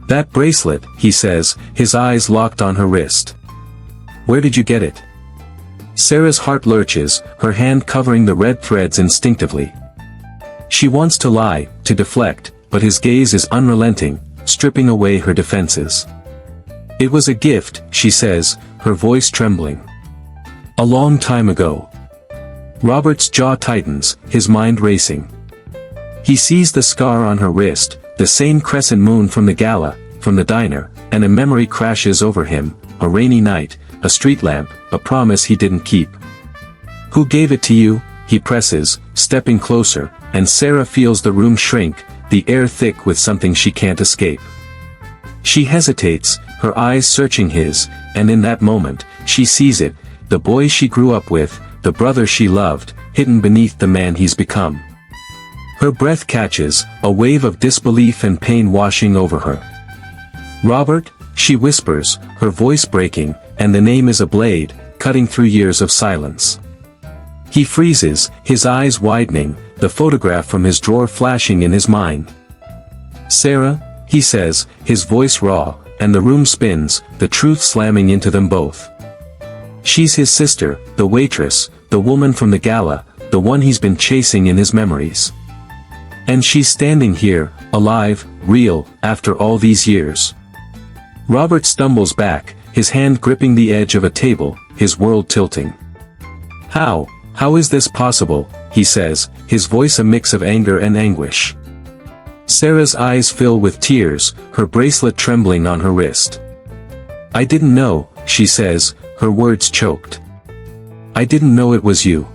"That bracelet," he says, his eyes locked on her wrist. "Where did you get it?" Sarah's heart lurches, her hand covering the red threads instinctively. She wants to lie, to deflect, but his gaze is unrelenting, stripping away her defenses. "It was a gift," she says, her voice trembling. "A long time ago." Robert's jaw tightens, his mind racing. He sees the scar on her wrist, the same crescent moon from the gala, from the diner, and a memory crashes over him, a rainy night, a street lamp, a promise he didn't keep. "Who gave it to you?" he presses, stepping closer, and Sarah feels the room shrink, the air thick with something she can't escape. She hesitates, her eyes searching his, and in that moment, she sees it, the boy she grew up with, the brother she loved, hidden beneath the man he's become. Her breath catches, a wave of disbelief and pain washing over her. "Robert?" she whispers, her voice breaking, and the name is a blade, cutting through years of silence. He freezes, his eyes widening, the photograph from his drawer flashing in his mind. "Sarah?" he says, his voice raw, and the room spins, the truth slamming into them both. She's his sister, the waitress, the woman from the gala, the one he's been chasing in his memories. And she's standing here, alive, real, after all these years. Robert stumbles back, his hand gripping the edge of a table, his world tilting. How is this possible, he says, his voice a mix of anger and anguish. Sarah's eyes fill with tears, her bracelet trembling on her wrist. I didn't know, she says, her words choked. I didn't know it was you.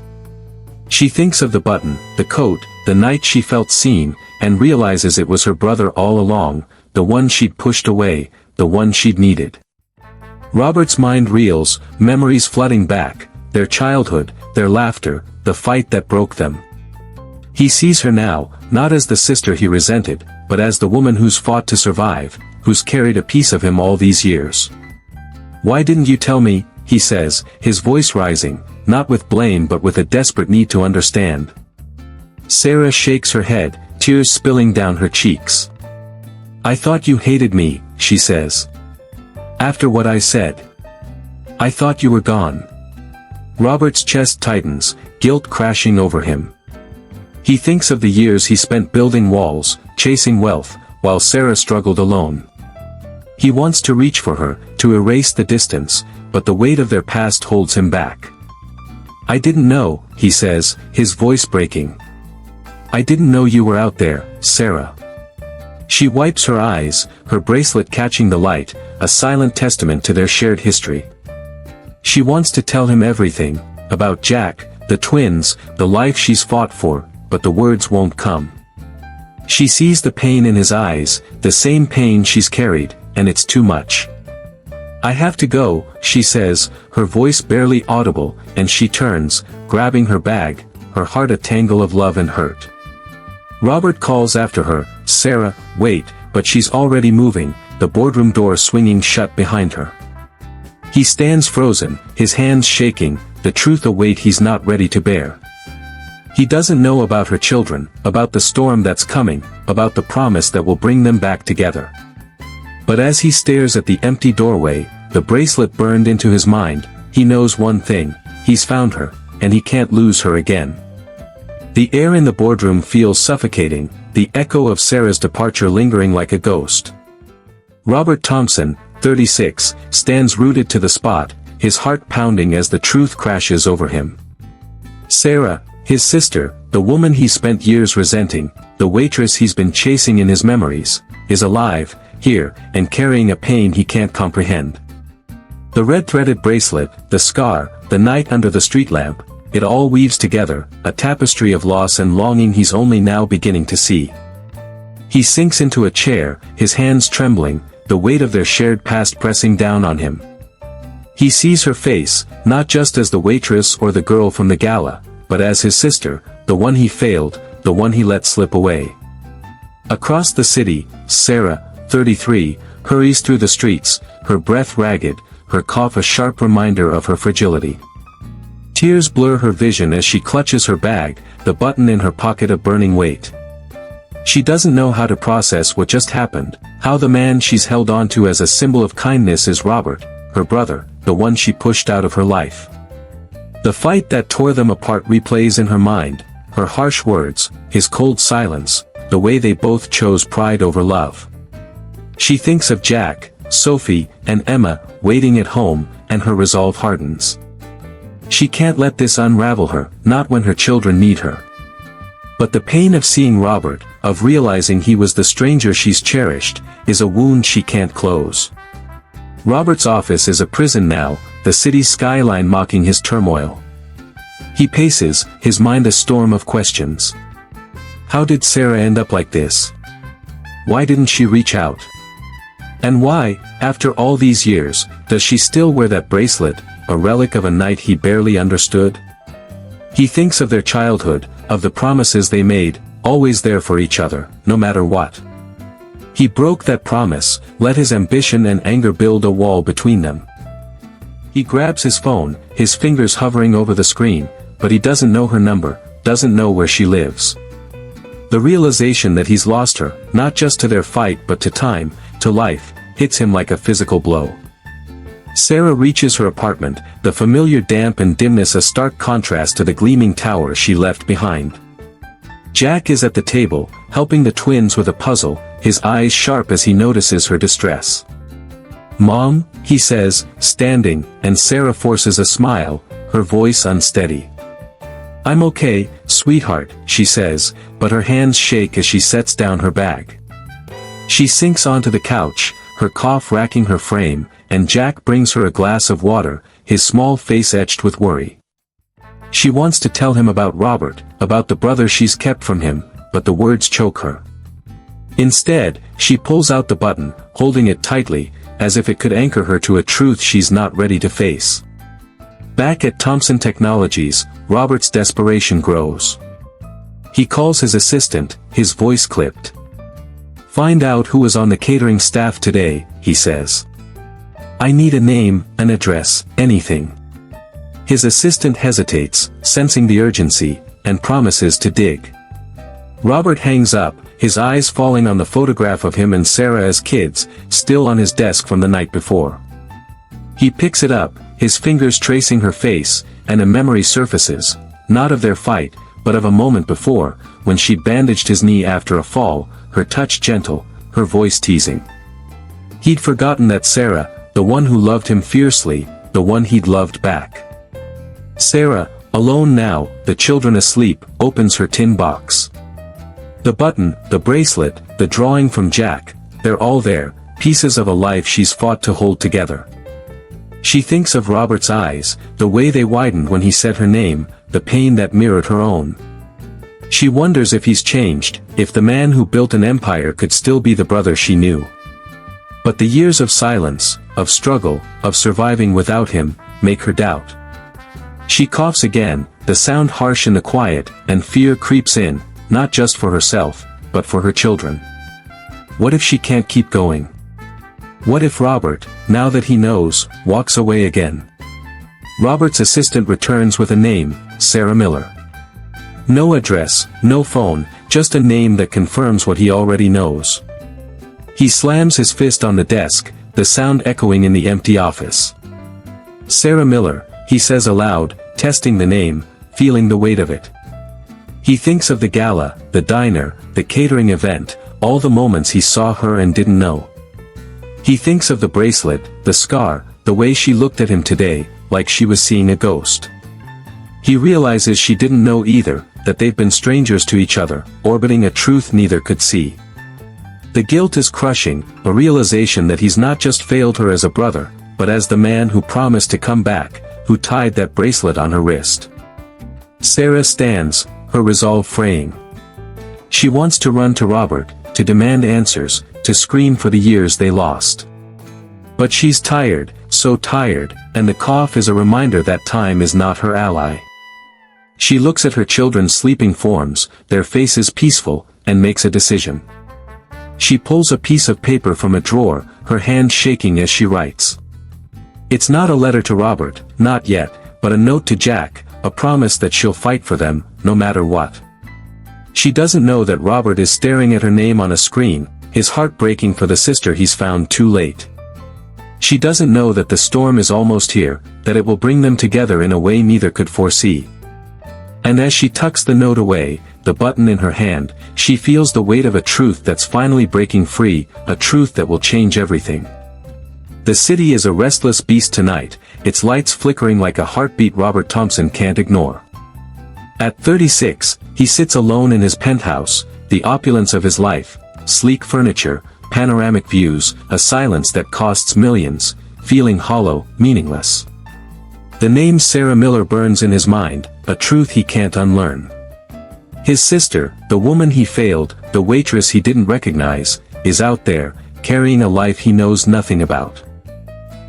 She thinks of the button, the coat, the night she felt seen, and realizes it was her brother all along, the one she'd pushed away, the one she'd needed. Robert's mind reels, memories flooding back, their childhood, their laughter, the fight that broke them. He sees her now, not as the sister he resented, but as the woman who's fought to survive, who's carried a piece of him all these years. Why didn't you tell me, he says, his voice rising, not with blame but with a desperate need to understand. Sarah shakes her head, tears spilling down her cheeks. I thought you hated me, she says. After what I said. I thought you were gone. Robert's chest tightens, guilt crashing over him. He thinks of the years he spent building walls, chasing wealth, while Sarah struggled alone. He wants to reach for her, to erase the distance, but the weight of their past holds him back. I didn't know, he says, his voice breaking. I didn't know you were out there, Sarah. She wipes her eyes, her bracelet catching the light, a silent testament to their shared history. She wants to tell him everything, about Jack, the twins, the life she's fought for, but the words won't come. She sees the pain in his eyes, the same pain she's carried, and it's too much. I have to go, she says, her voice barely audible, and she turns, grabbing her bag, her heart a tangle of love and hurt. Robert calls after her, Sarah, wait, but she's already moving, the boardroom door swinging shut behind her. He stands frozen, his hands shaking, the truth a weight he's not ready to bear. He doesn't know about her children, about the storm that's coming, about the promise that will bring them back together. But as he stares at the empty doorway, the bracelet burned into his mind, he knows one thing, he's found her, and he can't lose her again. The air in the boardroom feels suffocating, the echo of Sarah's departure lingering like a ghost. Robert Thompson, 36, stands rooted to the spot, his heart pounding as the truth crashes over him. Sarah, his sister, the woman he spent years resenting, the waitress he's been chasing in his memories, is alive, here, and carrying a pain he can't comprehend. The red-threaded bracelet, the scar, the night under the street lamp, it all weaves together, a tapestry of loss and longing he's only now beginning to see. He sinks into a chair, his hands trembling, the weight of their shared past pressing down on him. He sees her face, not just as the waitress or the girl from the gala, but as his sister, the one he failed, the one he let slip away. Across the city, Sarah, 33, hurries through the streets, her breath ragged, her cough a sharp reminder of her fragility. Tears blur her vision as she clutches her bag, the button in her pocket a burning weight. She doesn't know how to process what just happened, how the man she's held on to as a symbol of kindness is Robert, her brother, the one she pushed out of her life. The fight that tore them apart replays in her mind, her harsh words, his cold silence, the way they both chose pride over love. She thinks of Jack, Sophie, and Emma, waiting at home, and her resolve hardens. She can't let this unravel her, not when her children need her. But the pain of seeing Robert, of realizing he was the stranger she's cherished, is a wound she can't close. Robert's office is a prison now, the city's skyline mocking his turmoil. He paces, his mind a storm of questions. How did Sarah end up like this? Why didn't she reach out? And why, after all these years, does she still wear that bracelet, a relic of a night he barely understood? He thinks of their childhood, of the promises they made, always there for each other, no matter what. He broke that promise, let his ambition and anger build a wall between them. He grabs his phone, his fingers hovering over the screen, but he doesn't know her number, doesn't know where she lives. The realization that he's lost her, not just to their fight but to time, to life, hits him like a physical blow. Sarah reaches her apartment, the familiar damp and dimness a stark contrast to the gleaming tower she left behind. Jack is at the table, helping the twins with a puzzle, his eyes sharp as he notices her distress. "Mom," he says, standing, and Sarah forces a smile, her voice unsteady. "I'm okay, sweetheart," she says, but her hands shake as she sets down her bag. She sinks onto the couch, her cough racking her frame, and Jack brings her a glass of water, his small face etched with worry. She wants to tell him about Robert, about the brother she's kept from him, but the words choke her. Instead, she pulls out the button, holding it tightly, as if it could anchor her to a truth she's not ready to face. Back at Thompson Technologies, Robert's desperation grows. He calls his assistant, his voice clipped. "Find out who was on the catering staff today," he says. "I need a name, an address, anything." His assistant hesitates, sensing the urgency, and promises to dig. Robert hangs up, his eyes falling on the photograph of him and Sarah as kids, still on his desk from the night before. He picks it up, his fingers tracing her face, and a memory surfaces, not of their fight, but of a moment before, when she'd bandaged his knee after a fall, her touch gentle, her voice teasing. He'd forgotten that Sarah, the one who loved him fiercely, the one he'd loved back. Sarah, alone now, the children asleep, opens her tin box. The button, the bracelet, the drawing from Jack, they're all there, pieces of a life she's fought to hold together. She thinks of Robert's eyes, the way they widened when he said her name, the pain that mirrored her own. She wonders if he's changed, if the man who built an empire could still be the brother she knew. But the years of silence, of struggle, of surviving without him, make her doubt. She coughs again, the sound harsh in the quiet, and fear creeps in, not just for herself, but for her children. What if she can't keep going? What if Robert, now that he knows, walks away again? Robert's assistant returns with a name, Sarah Miller. No address, no phone, just a name that confirms what he already knows. He slams his fist on the desk, the sound echoing in the empty office. "Sarah Miller," he says aloud, testing the name, feeling the weight of it. He thinks of the gala, the diner, the catering event, all the moments he saw her and didn't know. He thinks of the bracelet, the scar, the way she looked at him today, like she was seeing a ghost. He realizes she didn't know either, that they've been strangers to each other, orbiting a truth neither could see. The guilt is crushing, a realization that he's not just failed her as a brother, but as the man who promised to come back, who tied that bracelet on her wrist. Sarah stands, her resolve fraying. She wants to run to Robert, to demand answers, to scream for the years they lost. But she's tired, so tired, and the cough is a reminder that time is not her ally. She looks at her children's sleeping forms, their faces peaceful, and makes a decision. She pulls a piece of paper from a drawer, her hand shaking as she writes. It's not a letter to Robert, not yet, but a note to Jack, a promise that she'll fight for them, no matter what. She doesn't know that Robert is staring at her name on a screen, his heart breaking for the sister he's found too late. She doesn't know that the storm is almost here, that it will bring them together in a way neither could foresee. And as she tucks the note away, the button in her hand, she feels the weight of a truth that's finally breaking free, a truth that will change everything. The city is a restless beast tonight, its lights flickering like a heartbeat Robert Thompson can't ignore. At 36, he sits alone in his penthouse, the opulence of his life, sleek furniture, panoramic views, a silence that costs millions, feeling hollow, meaningless. The name Sarah Miller burns in his mind, a truth he can't unlearn. His sister, the woman he failed, the waitress he didn't recognize, is out there, carrying a life he knows nothing about.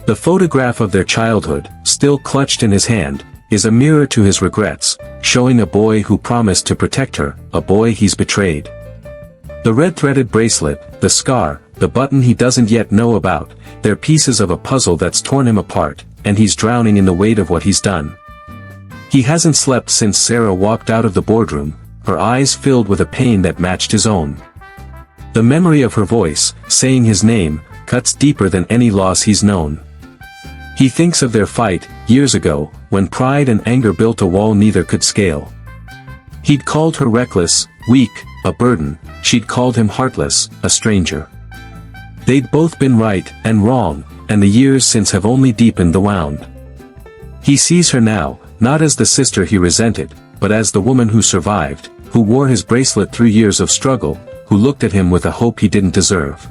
The photograph of their childhood, still clutched in his hand, is a mirror to his regrets, showing a boy who promised to protect her, a boy he's betrayed. The red-threaded bracelet, the scar, the button he doesn't yet know about, they're pieces of a puzzle that's torn him apart, and he's drowning in the weight of what he's done. He hasn't slept since Sarah walked out of the boardroom, her eyes filled with a pain that matched his own. The memory of her voice, saying his name, cuts deeper than any loss he's known. He thinks of their fight, years ago, when pride and anger built a wall neither could scale. He'd called her reckless, weak, a burden, she'd called him heartless, a stranger. They'd both been right and wrong, and the years since have only deepened the wound. He sees her now, not as the sister he resented, but as the woman who survived, who wore his bracelet through years of struggle, who looked at him with a hope he didn't deserve.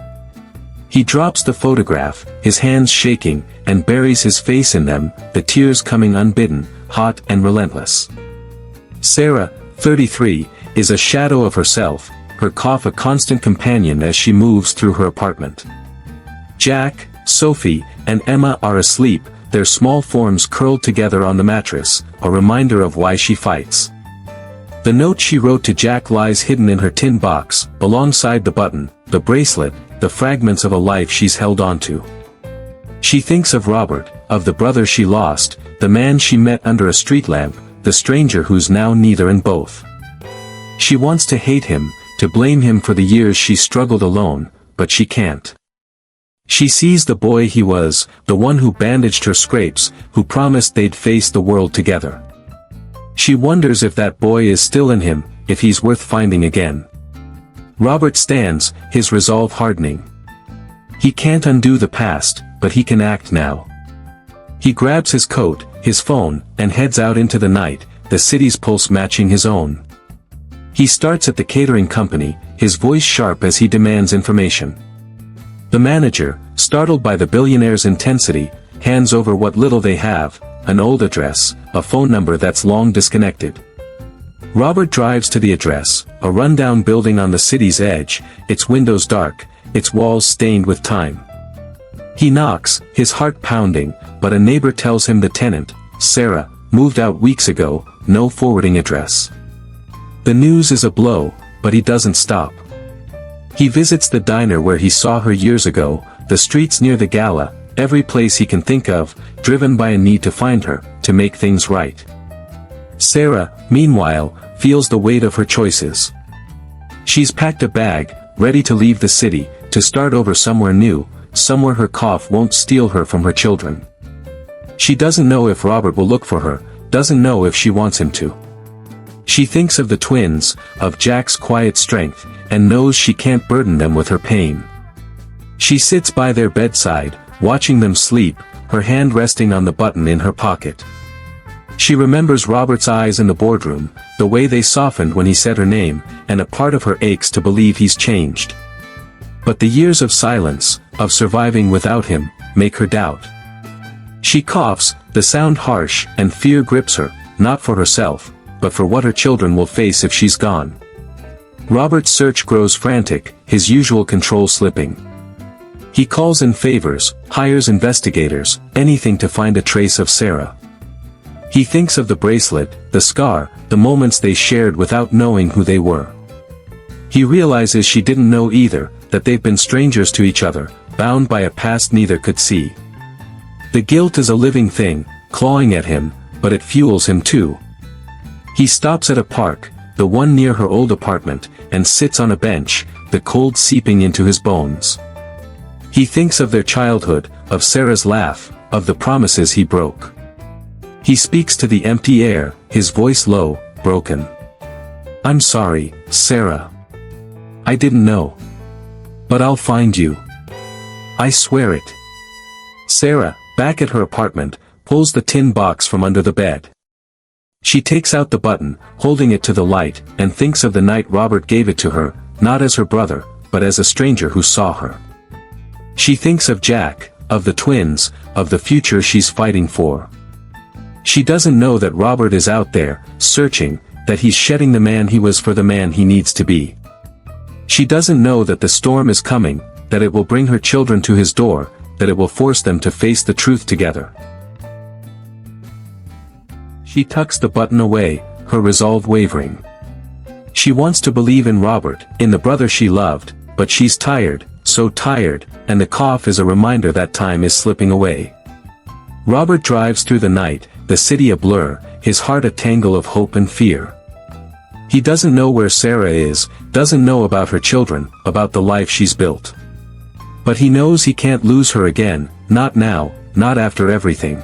He drops the photograph, his hands shaking, and buries his face in them, the tears coming unbidden, hot and relentless. Sarah, 33, is a shadow of herself, her cough a constant companion as she moves through her apartment. Jack, Sophie, and Emma are asleep, their small forms curled together on the mattress, a reminder of why she fights. The note she wrote to Jack lies hidden in her tin box, alongside the button, the bracelet, the fragments of a life she's held onto. She thinks of Robert, of the brother she lost, the man she met under a street lamp, the stranger who's now neither and both. She wants to hate him, to blame him for the years she struggled alone, but she can't. She sees the boy he was, the one who bandaged her scrapes, who promised they'd face the world together. She wonders if that boy is still in him, if he's worth finding again. Robert stands, his resolve hardening. He can't undo the past, but he can act now. He grabs his coat, his phone, and heads out into the night, the city's pulse matching his own. He starts at the catering company, his voice sharp as he demands information. The manager, startled by the billionaire's intensity, hands over what little they have, an old address, a phone number that's long disconnected. Robert drives to the address, a rundown building on the city's edge, its windows dark, its walls stained with time. He knocks, his heart pounding, but a neighbor tells him the tenant, Sarah, moved out weeks ago, no forwarding address. The news is a blow, but he doesn't stop. He visits the diner where he saw her years ago, the streets near the gala, every place he can think of, driven by a need to find her, to make things right. Sarah, meanwhile, feels the weight of her choices. She's packed a bag, ready to leave the city, to start over somewhere new, somewhere her cough won't steal her from her children. She doesn't know if Robert will look for her, doesn't know if she wants him to. She thinks of the twins, of Jack's quiet strength, and knows she can't burden them with her pain. She sits by their bedside, watching them sleep, her hand resting on the button in her pocket. She remembers Robert's eyes in the boardroom, the way they softened when he said her name, and a part of her aches to believe he's changed. But the years of silence, of surviving without him, make her doubt. She coughs, the sound harsh, and fear grips her, not for herself, but for what her children will face if she's gone. Robert's search grows frantic, his usual control slipping. He calls in favors, hires investigators, anything to find a trace of Sarah. He thinks of the bracelet, the scar, the moments they shared without knowing who they were. He realizes she didn't know either, that they've been strangers to each other, bound by a past neither could see. The guilt is a living thing, clawing at him, but it fuels him too. He stops at a park, the one near her old apartment, and sits on a bench, the cold seeping into his bones. He thinks of their childhood, of Sarah's laugh, of the promises he broke. He speaks to the empty air, his voice low, broken. I'm sorry, Sarah. I didn't know. But I'll find you. I swear it. Sarah, back at her apartment, pulls the tin box from under the bed. She takes out the button, holding it to the light, and thinks of the night Robert gave it to her, not as her brother, but as a stranger who saw her. She thinks of Jack, of the twins, of the future she's fighting for. She doesn't know that Robert is out there, searching, that he's shedding the man he was for the man he needs to be. She doesn't know that the storm is coming, that it will bring her children to his door, that it will force them to face the truth together. She tucks the button away, her resolve wavering. She wants to believe in Robert, in the brother she loved, but she's tired, so tired, and the cough is a reminder that time is slipping away. Robert drives through the night, the city a blur, his heart a tangle of hope and fear. He doesn't know where Sarah is, doesn't know about her children, about the life she's built. But he knows he can't lose her again, not now, not after everything.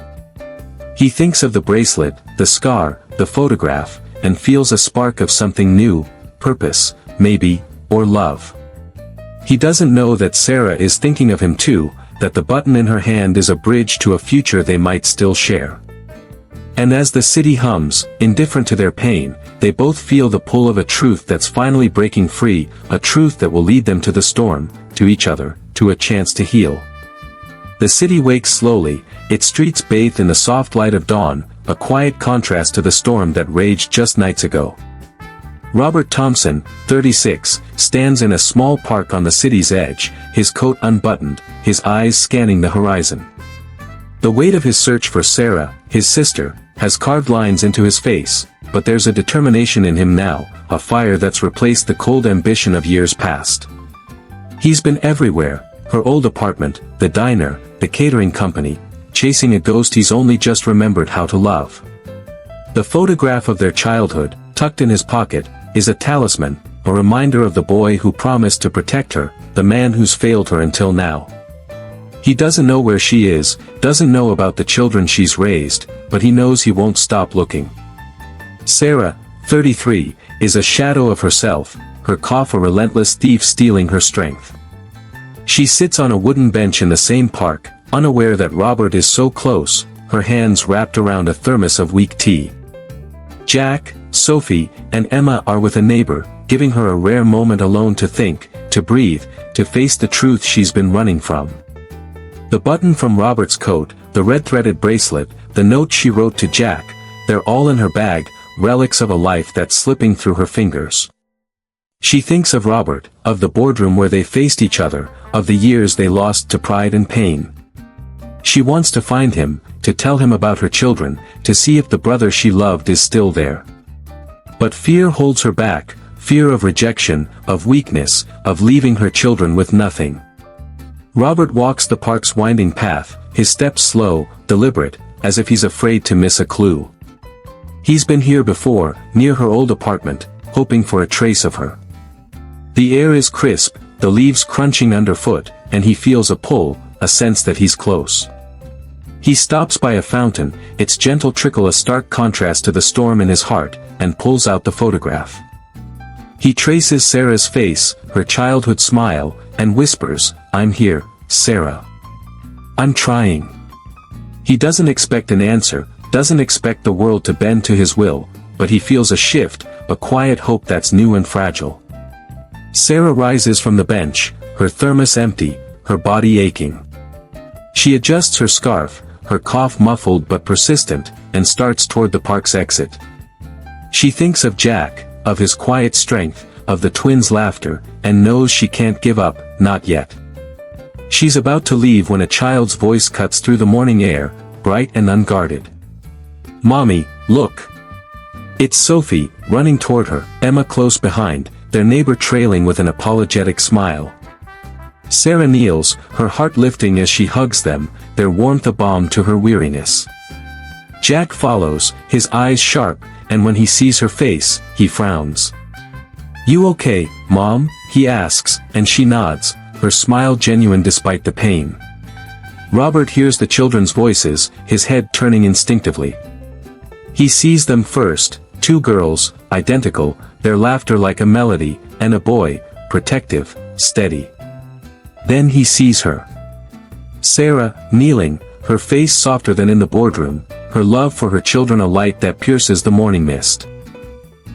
He thinks of the bracelet, the scar, the photograph, and feels a spark of something new, purpose, maybe, or love. He doesn't know that Sarah is thinking of him too, that the button in her hand is a bridge to a future they might still share. And as the city hums, indifferent to their pain, they both feel the pull of a truth that's finally breaking free, a truth that will lead them to the storm, to each other, to a chance to heal. The city wakes slowly, its streets bathed in the soft light of dawn, a quiet contrast to the storm that raged just nights ago. Robert Thompson, 36, stands in a small park on the city's edge, his coat unbuttoned, his eyes scanning the horizon. The weight of his search for Sarah, his sister, has carved lines into his face, but there's a determination in him now, a fire that's replaced the cold ambition of years past. He's been everywhere, her old apartment, the diner, the catering company, chasing a ghost he's only just remembered how to love. The photograph of their childhood, tucked in his pocket, is a talisman, a reminder of the boy who promised to protect her, the man who's failed her until now. He doesn't know where she is, doesn't know about the children she's raised, but he knows he won't stop looking. Sarah, 33, is a shadow of herself, her cough a relentless thief stealing her strength. She sits on a wooden bench in the same park, unaware that Robert is so close, her hands wrapped around a thermos of weak tea. Jack, Sophie, and Emma are with a neighbor, giving her a rare moment alone to think, to breathe, to face the truth she's been running from. The button from Robert's coat, the red-threaded bracelet, the note she wrote to Jack, they're all in her bag, relics of a life that's slipping through her fingers. She thinks of Robert, of the boardroom where they faced each other, of the years they lost to pride and pain. She wants to find him, to tell him about her children, to see if the brother she loved is still there. But fear holds her back, fear of rejection, of weakness, of leaving her children with nothing. Robert walks the park's winding path, his steps slow, deliberate, as if he's afraid to miss a clue. He's been here before, near her old apartment, hoping for a trace of her. The air is crisp, the leaves crunching underfoot, and he feels a pull, a sense that he's close. He stops by a fountain, its gentle trickle a stark contrast to the storm in his heart, and pulls out the photograph. He traces Sarah's face, her childhood smile, and whispers, "I'm here, Sarah. I'm trying." He doesn't expect an answer, doesn't expect the world to bend to his will, but he feels a shift, a quiet hope that's new and fragile. Sarah rises from the bench, her thermos empty, her body aching. She adjusts her scarf, her cough muffled but persistent, and starts toward the park's exit. She thinks of Jack, of his quiet strength, of the twins' laughter, and knows she can't give up, not yet. She's about to leave when a child's voice cuts through the morning air, bright and unguarded. "Mommy, look!" It's Sophie, running toward her, Emma close behind, their neighbor trailing with an apologetic smile. Sarah kneels, her heart lifting as she hugs them, their warmth a balm to her weariness. Jack follows, his eyes sharp, and when he sees her face, he frowns. "You okay, Mom?" he asks, and she nods, her smile genuine despite the pain. Robert hears the children's voices, his head turning instinctively. He sees them first, two girls, identical, their laughter like a melody, and a boy, protective, steady. Then he sees her. Sarah, kneeling, her face softer than in the boardroom, her love for her children a light that pierces the morning mist.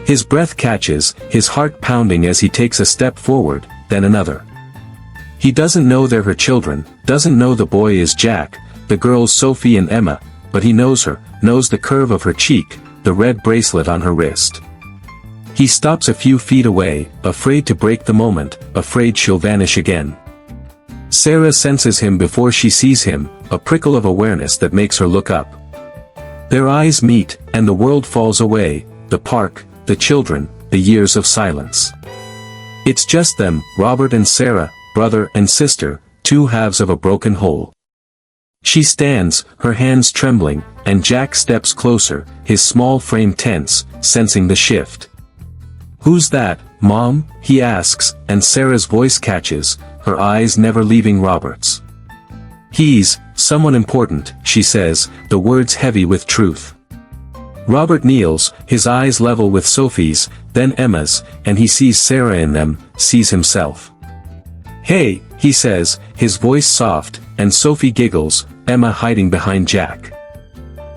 His breath catches, his heart pounding as he takes a step forward, then another. He doesn't know they're her children, doesn't know the boy is Jack, the girls Sophie and Emma, but he knows her, knows the curve of her cheek, the red bracelet on her wrist. He stops a few feet away, afraid to break the moment, afraid she'll vanish again. Sarah senses him before she sees him, a prickle of awareness that makes her look up. Their eyes meet, and the world falls away, the park, the children, the years of silence. It's just them, Robert and Sarah, brother and sister, two halves of a broken whole. She stands, her hands trembling, and Jack steps closer, his small frame tense, sensing the shift. "Who's that, Mom?" he asks, and Sarah's voice catches, her eyes never leaving Robert's. He's someone important, she says, the words heavy with truth. Robert kneels, his eyes level with Sophie's, then Emma's, and he sees Sarah in them, sees himself. Hey, he says, his voice soft, and Sophie giggles, Emma hiding behind Jack.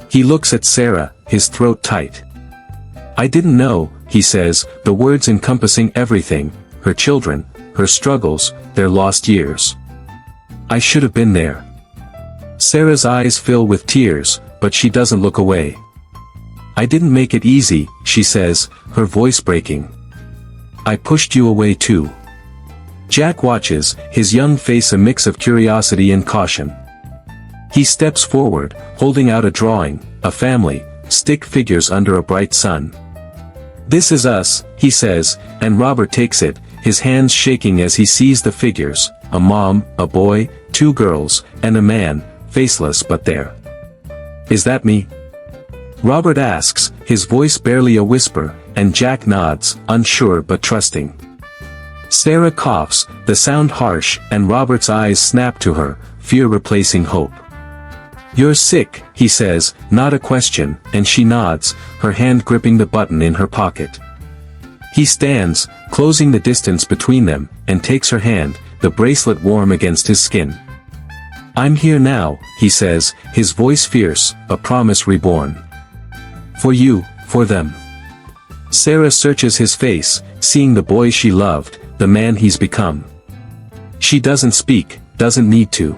He looks at Sarah, his throat tight. I didn't know, he says, the words encompassing everything, her children, her struggles, their lost years. I should have been there. Sarah's eyes fill with tears, but she doesn't look away. I didn't make it easy, she says, her voice breaking. I pushed you away too. Jack watches, his young face a mix of curiosity and caution. He steps forward, holding out a drawing, a family, stick figures under a bright sun. This is us, he says, and Robert takes it, his hands shaking as he sees the figures, a mom, a boy, 2 girls, and a man, faceless but there. Is that me? Robert asks, his voice barely a whisper, and Jack nods, unsure but trusting. Sarah coughs, the sound harsh, and Robert's eyes snap to her, fear replacing hope. You're sick, he says, not a question, and she nods, her hand gripping the button in her pocket. He stands, closing the distance between them, and takes her hand, the bracelet warm against his skin. I'm here now, he says, his voice fierce, a promise reborn. For you, for them. Sarah searches his face, seeing the boy she loved, the man he's become. She doesn't speak, doesn't need to.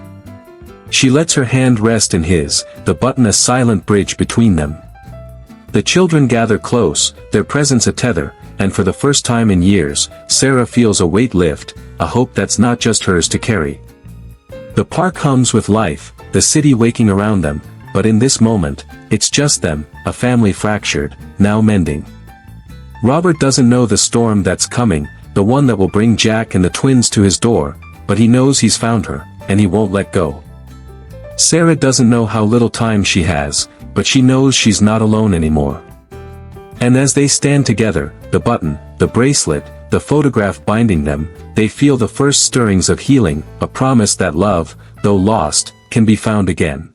She lets her hand rest in his, the button a silent bridge between them. The children gather close, their presence a tether, and for the first time in years, Sarah feels a weight lift, a hope that's not just hers to carry. The park hums with life, the city waking around them, but in this moment, it's just them, a family fractured, now mending. Robert doesn't know the storm that's coming, the one that will bring Jack and the twins to his door, but he knows he's found her, and he won't let go. Sarah doesn't know how little time she has, but she knows she's not alone anymore. And as they stand together, the button, the bracelet, the photograph binding them, they feel the first stirrings of healing, a promise that love, though lost, can be found again.